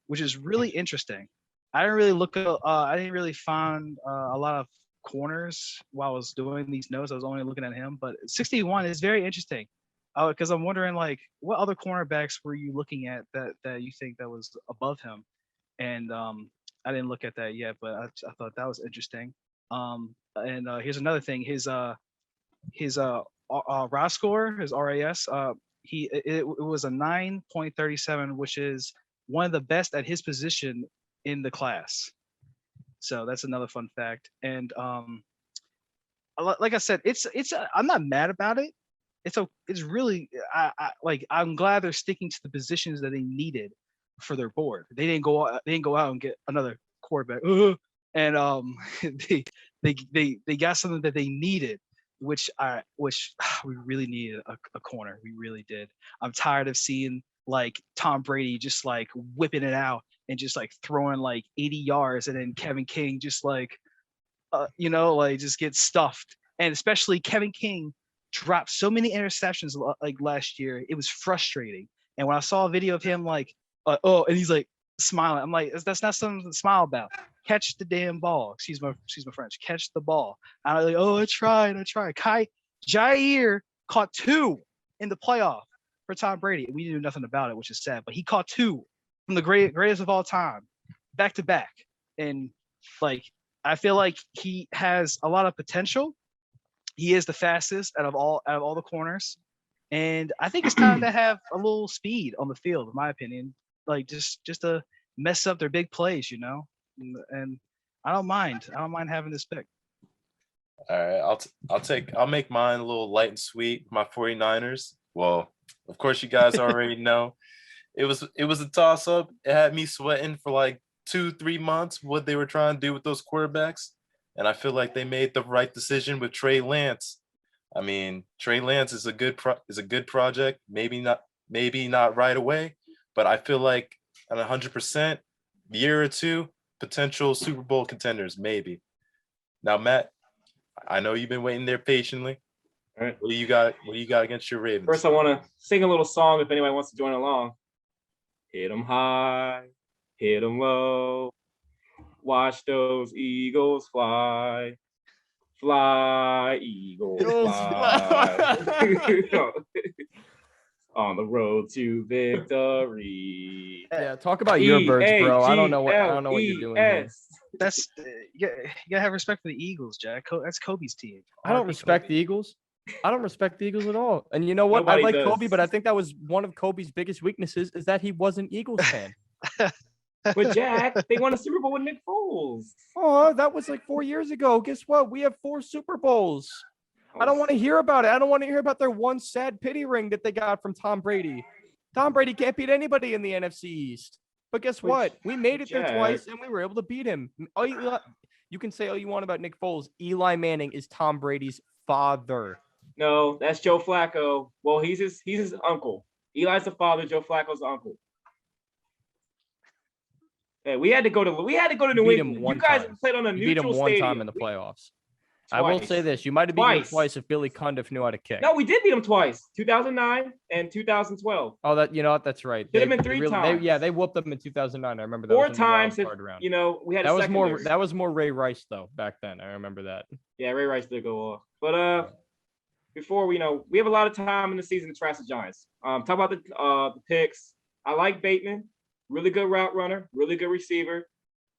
[SPEAKER 2] which is really interesting. I didn't really find a lot of corners while I was doing these notes. I was only looking at him, but 61 is very interesting. Because I'm wondering, like, what other cornerbacks were you looking at that you think that was above him? And I didn't look at that yet, but I thought that was interesting. And here's another thing: his RAS score, his RAS, it was a 9.37, which is one of the best at his position in the class. So that's another fun fact. And like I said, I'm not mad about it. It's really I'm glad they're sticking to the positions that they needed for their board. They didn't go out and get another quarterback. And they got something that they needed, which we really needed a corner. We really did. I'm tired of seeing like Tom Brady just like whipping it out and just like throwing like 80 yards, and then Kevin King just like just gets stuffed. And especially Kevin King dropped so many interceptions like last year. It was frustrating. And when I saw a video of him like and he's like smiling, I'm like, that's not something to smile about. catch the damn ball. Excuse my French. Catch the ball. And I'm like, oh, I tried. Jair caught 2 in the playoff for Tom Brady. We knew nothing about it, which is sad. But he caught 2 from the greatest of all time, back to back. And like, I feel like he has a lot of potential. He is the fastest out of all the corners. And I think it's time to have a little speed on the field, in my opinion. Like just to mess up their big plays, And I don't mind. Having this pick.
[SPEAKER 5] All right, I'll make mine a little light and sweet. My 49ers. Well, of course you guys already know. It was a toss up. It had me sweating for like 2-3 months what they were trying to do with those quarterbacks. And I feel like they made the right decision with Trey Lance. I mean, Trey Lance is a good project. Maybe not right away, but I feel like at 100%, year or 2, potential Super Bowl contenders, maybe. Now, Matt, I know you've been waiting there patiently.
[SPEAKER 1] All right.
[SPEAKER 5] What do you got against your Ravens?
[SPEAKER 1] First, I want to sing a little song if anybody wants to join along. Hit 'em high, hit 'em low. Watch those Eagles fly. Fly, Eagles, fly. On the road to victory.
[SPEAKER 4] Yeah, talk about your birds, bro. I don't know what you're doing here.
[SPEAKER 2] That's you gotta have respect for the Eagles, Jack. That's Kobe's team.
[SPEAKER 4] I don't respect the Eagles. I don't respect the Eagles at all. And you know what?
[SPEAKER 1] Nobody
[SPEAKER 4] I like
[SPEAKER 1] does.
[SPEAKER 4] Kobe, but I think that was one of Kobe's biggest weaknesses is that he was an Eagles fan.
[SPEAKER 1] But Jack, they won a Super Bowl with Nick Foles.
[SPEAKER 4] Oh, that was like 4 years ago. Guess what? We have 4 Super Bowls. I don't want to hear about it. I don't want to hear about their one sad pity ring that they got from Tom Brady. Tom Brady can't beat anybody in the NFC East. But guess what? We made it there twice, and we were able to beat him. You can say all you want about Nick Foles. Eli Manning is Tom Brady's father.
[SPEAKER 1] No, that's Joe Flacco. Well, he's his uncle. Eli's the father. Joe Flacco's the uncle. Hey, we had to go to New England. You guys played on a neutral
[SPEAKER 4] stadium. You beat him one
[SPEAKER 1] stadium.
[SPEAKER 4] time in the playoffs. I will say this: you might have beaten him twice if Billy Cundiff knew how to kick.
[SPEAKER 1] No, we did beat him twice, 2009 and 2012.
[SPEAKER 4] Oh, that's right.
[SPEAKER 1] Should have been 3 times.
[SPEAKER 4] They whooped them in 2009. I remember that.
[SPEAKER 1] 4 times. We had
[SPEAKER 4] that was more Ray Rice though back then. I remember that.
[SPEAKER 1] Yeah, Ray Rice did go off. But before we have a lot of time in the season to trash the Giants. Talk about the picks. I like Bateman. Really good route runner, really good receiver,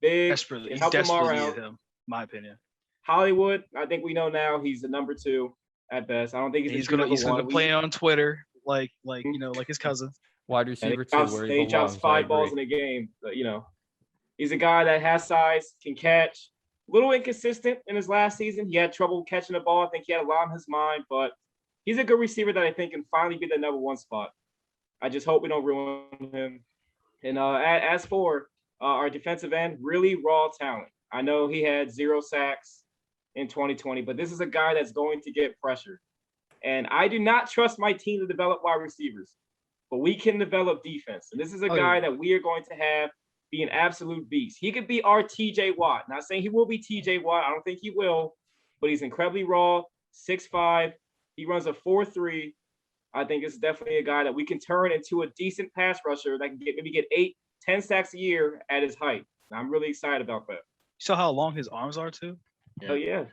[SPEAKER 1] big.
[SPEAKER 2] Desperately
[SPEAKER 1] help them all
[SPEAKER 2] needed
[SPEAKER 1] out.
[SPEAKER 2] him, my opinion.
[SPEAKER 1] Hollywood, I think we know now he's the number 2 at best. I don't think he's
[SPEAKER 2] gonna play on Twitter like his cousin.
[SPEAKER 4] Wide receiver 2, where he
[SPEAKER 1] chops
[SPEAKER 4] belongs.
[SPEAKER 1] 5 balls in a game. But, he's a guy that has size, can catch. A little inconsistent in his last season. He had trouble catching the ball. I think he had a lot on his mind, but he's a good receiver that I think can finally be the number 1 spot. I just hope we don't ruin him. And as for our defensive end, really raw talent. I know he had 0 sacks in 2020, but this is a guy that's going to get pressure. And I do not trust my team to develop wide receivers, but we can develop defense. And this is a guy that we are going to have be an absolute beast. He could be our TJ Watt. Not saying he will be TJ Watt. I don't think he will, but he's incredibly raw, 6'5". He runs a 4.3. I think it's definitely a guy that we can turn into a decent pass rusher that can maybe get 8-10 sacks a year at his height. And I'm really excited about that.
[SPEAKER 2] You saw how long his arms are too?
[SPEAKER 1] Oh yeah.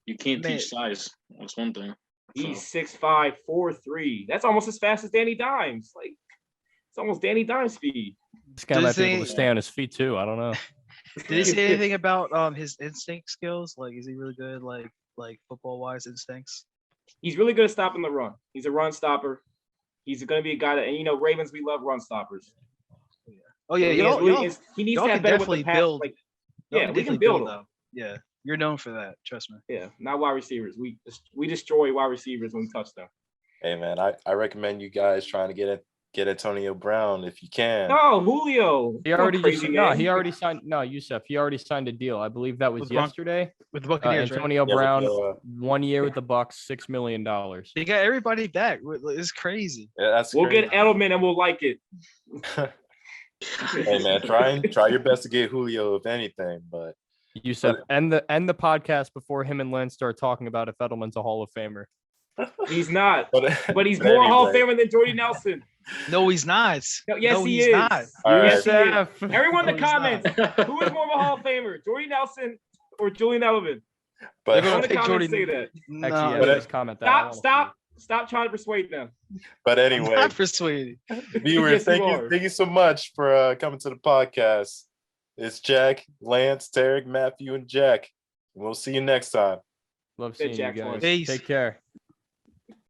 [SPEAKER 3] You can't teach size. That's one thing.
[SPEAKER 1] He's 6'5", 4'3". That's almost as fast as Danny Dimes. Like it's almost Danny Dimes speed.
[SPEAKER 4] This guy might be able to stay on his feet too. I don't know.
[SPEAKER 2] Did he say anything about his instinct skills? Like, is he really good? Like football wise instincts?
[SPEAKER 1] He's really good at stopping the run. He's a run stopper. He's going to be a guy that, and Ravens, we love run stoppers.
[SPEAKER 2] Oh yeah,
[SPEAKER 1] he needs to have better with the pass.
[SPEAKER 2] Build.
[SPEAKER 1] We can build him.
[SPEAKER 2] Though. Yeah, you're known for that. Trust me.
[SPEAKER 1] Yeah, not wide receivers. We destroy wide receivers when we touch them.
[SPEAKER 5] Hey man, I recommend you guys trying to get Antonio Brown if you can.
[SPEAKER 1] No, Julio.
[SPEAKER 4] He already signed. No, Yusuf. He already signed a deal. I believe that was yesterday
[SPEAKER 2] with the Buccaneers.
[SPEAKER 4] Antonio Brown, 1 year with the Bucks, $6 million.
[SPEAKER 2] They got everybody back. It's crazy.
[SPEAKER 5] Yeah,
[SPEAKER 1] we'll get Edelman and we'll like it.
[SPEAKER 5] Hey man, try your best to get Julio if anything. But
[SPEAKER 4] Yusuf, end the podcast before him and Len start talking about if Edelman's a Hall of Famer.
[SPEAKER 1] He's not. But he's
[SPEAKER 5] but
[SPEAKER 1] more Hall of
[SPEAKER 5] anyway.
[SPEAKER 1] Famer than Jordy Nelson.
[SPEAKER 2] No, he's not.
[SPEAKER 1] No, yes,
[SPEAKER 2] no,
[SPEAKER 1] he
[SPEAKER 2] he's
[SPEAKER 1] is.
[SPEAKER 2] not.
[SPEAKER 5] All right.
[SPEAKER 1] Yes, he is.
[SPEAKER 4] Yusef.
[SPEAKER 1] Everyone in
[SPEAKER 2] No,
[SPEAKER 1] the
[SPEAKER 2] he's
[SPEAKER 1] comments,
[SPEAKER 2] not.
[SPEAKER 1] who is more of a Hall of Famer, Jordy Nelson or Julian Edelman?
[SPEAKER 5] But
[SPEAKER 2] They're
[SPEAKER 1] All
[SPEAKER 2] gonna
[SPEAKER 1] in the
[SPEAKER 2] pick
[SPEAKER 1] comments
[SPEAKER 2] Jordy.
[SPEAKER 1] say that.
[SPEAKER 2] No,
[SPEAKER 4] Actually,
[SPEAKER 5] But
[SPEAKER 4] yeah,
[SPEAKER 5] it-
[SPEAKER 4] just comment that. I
[SPEAKER 1] Stop,
[SPEAKER 4] wanna see
[SPEAKER 1] stop trying to persuade them.
[SPEAKER 5] but
[SPEAKER 2] I'm
[SPEAKER 5] anyway,
[SPEAKER 2] not persuaded.
[SPEAKER 5] viewers,
[SPEAKER 1] Yes, you are.
[SPEAKER 5] thank you so much for coming to the podcast. It's Jack, Lance, Tarek, Matthew, and Jack. We'll see you next time.
[SPEAKER 4] Love
[SPEAKER 1] Good
[SPEAKER 4] seeing you
[SPEAKER 1] Jack for
[SPEAKER 4] guys.
[SPEAKER 1] us.
[SPEAKER 2] Peace.
[SPEAKER 4] Take care.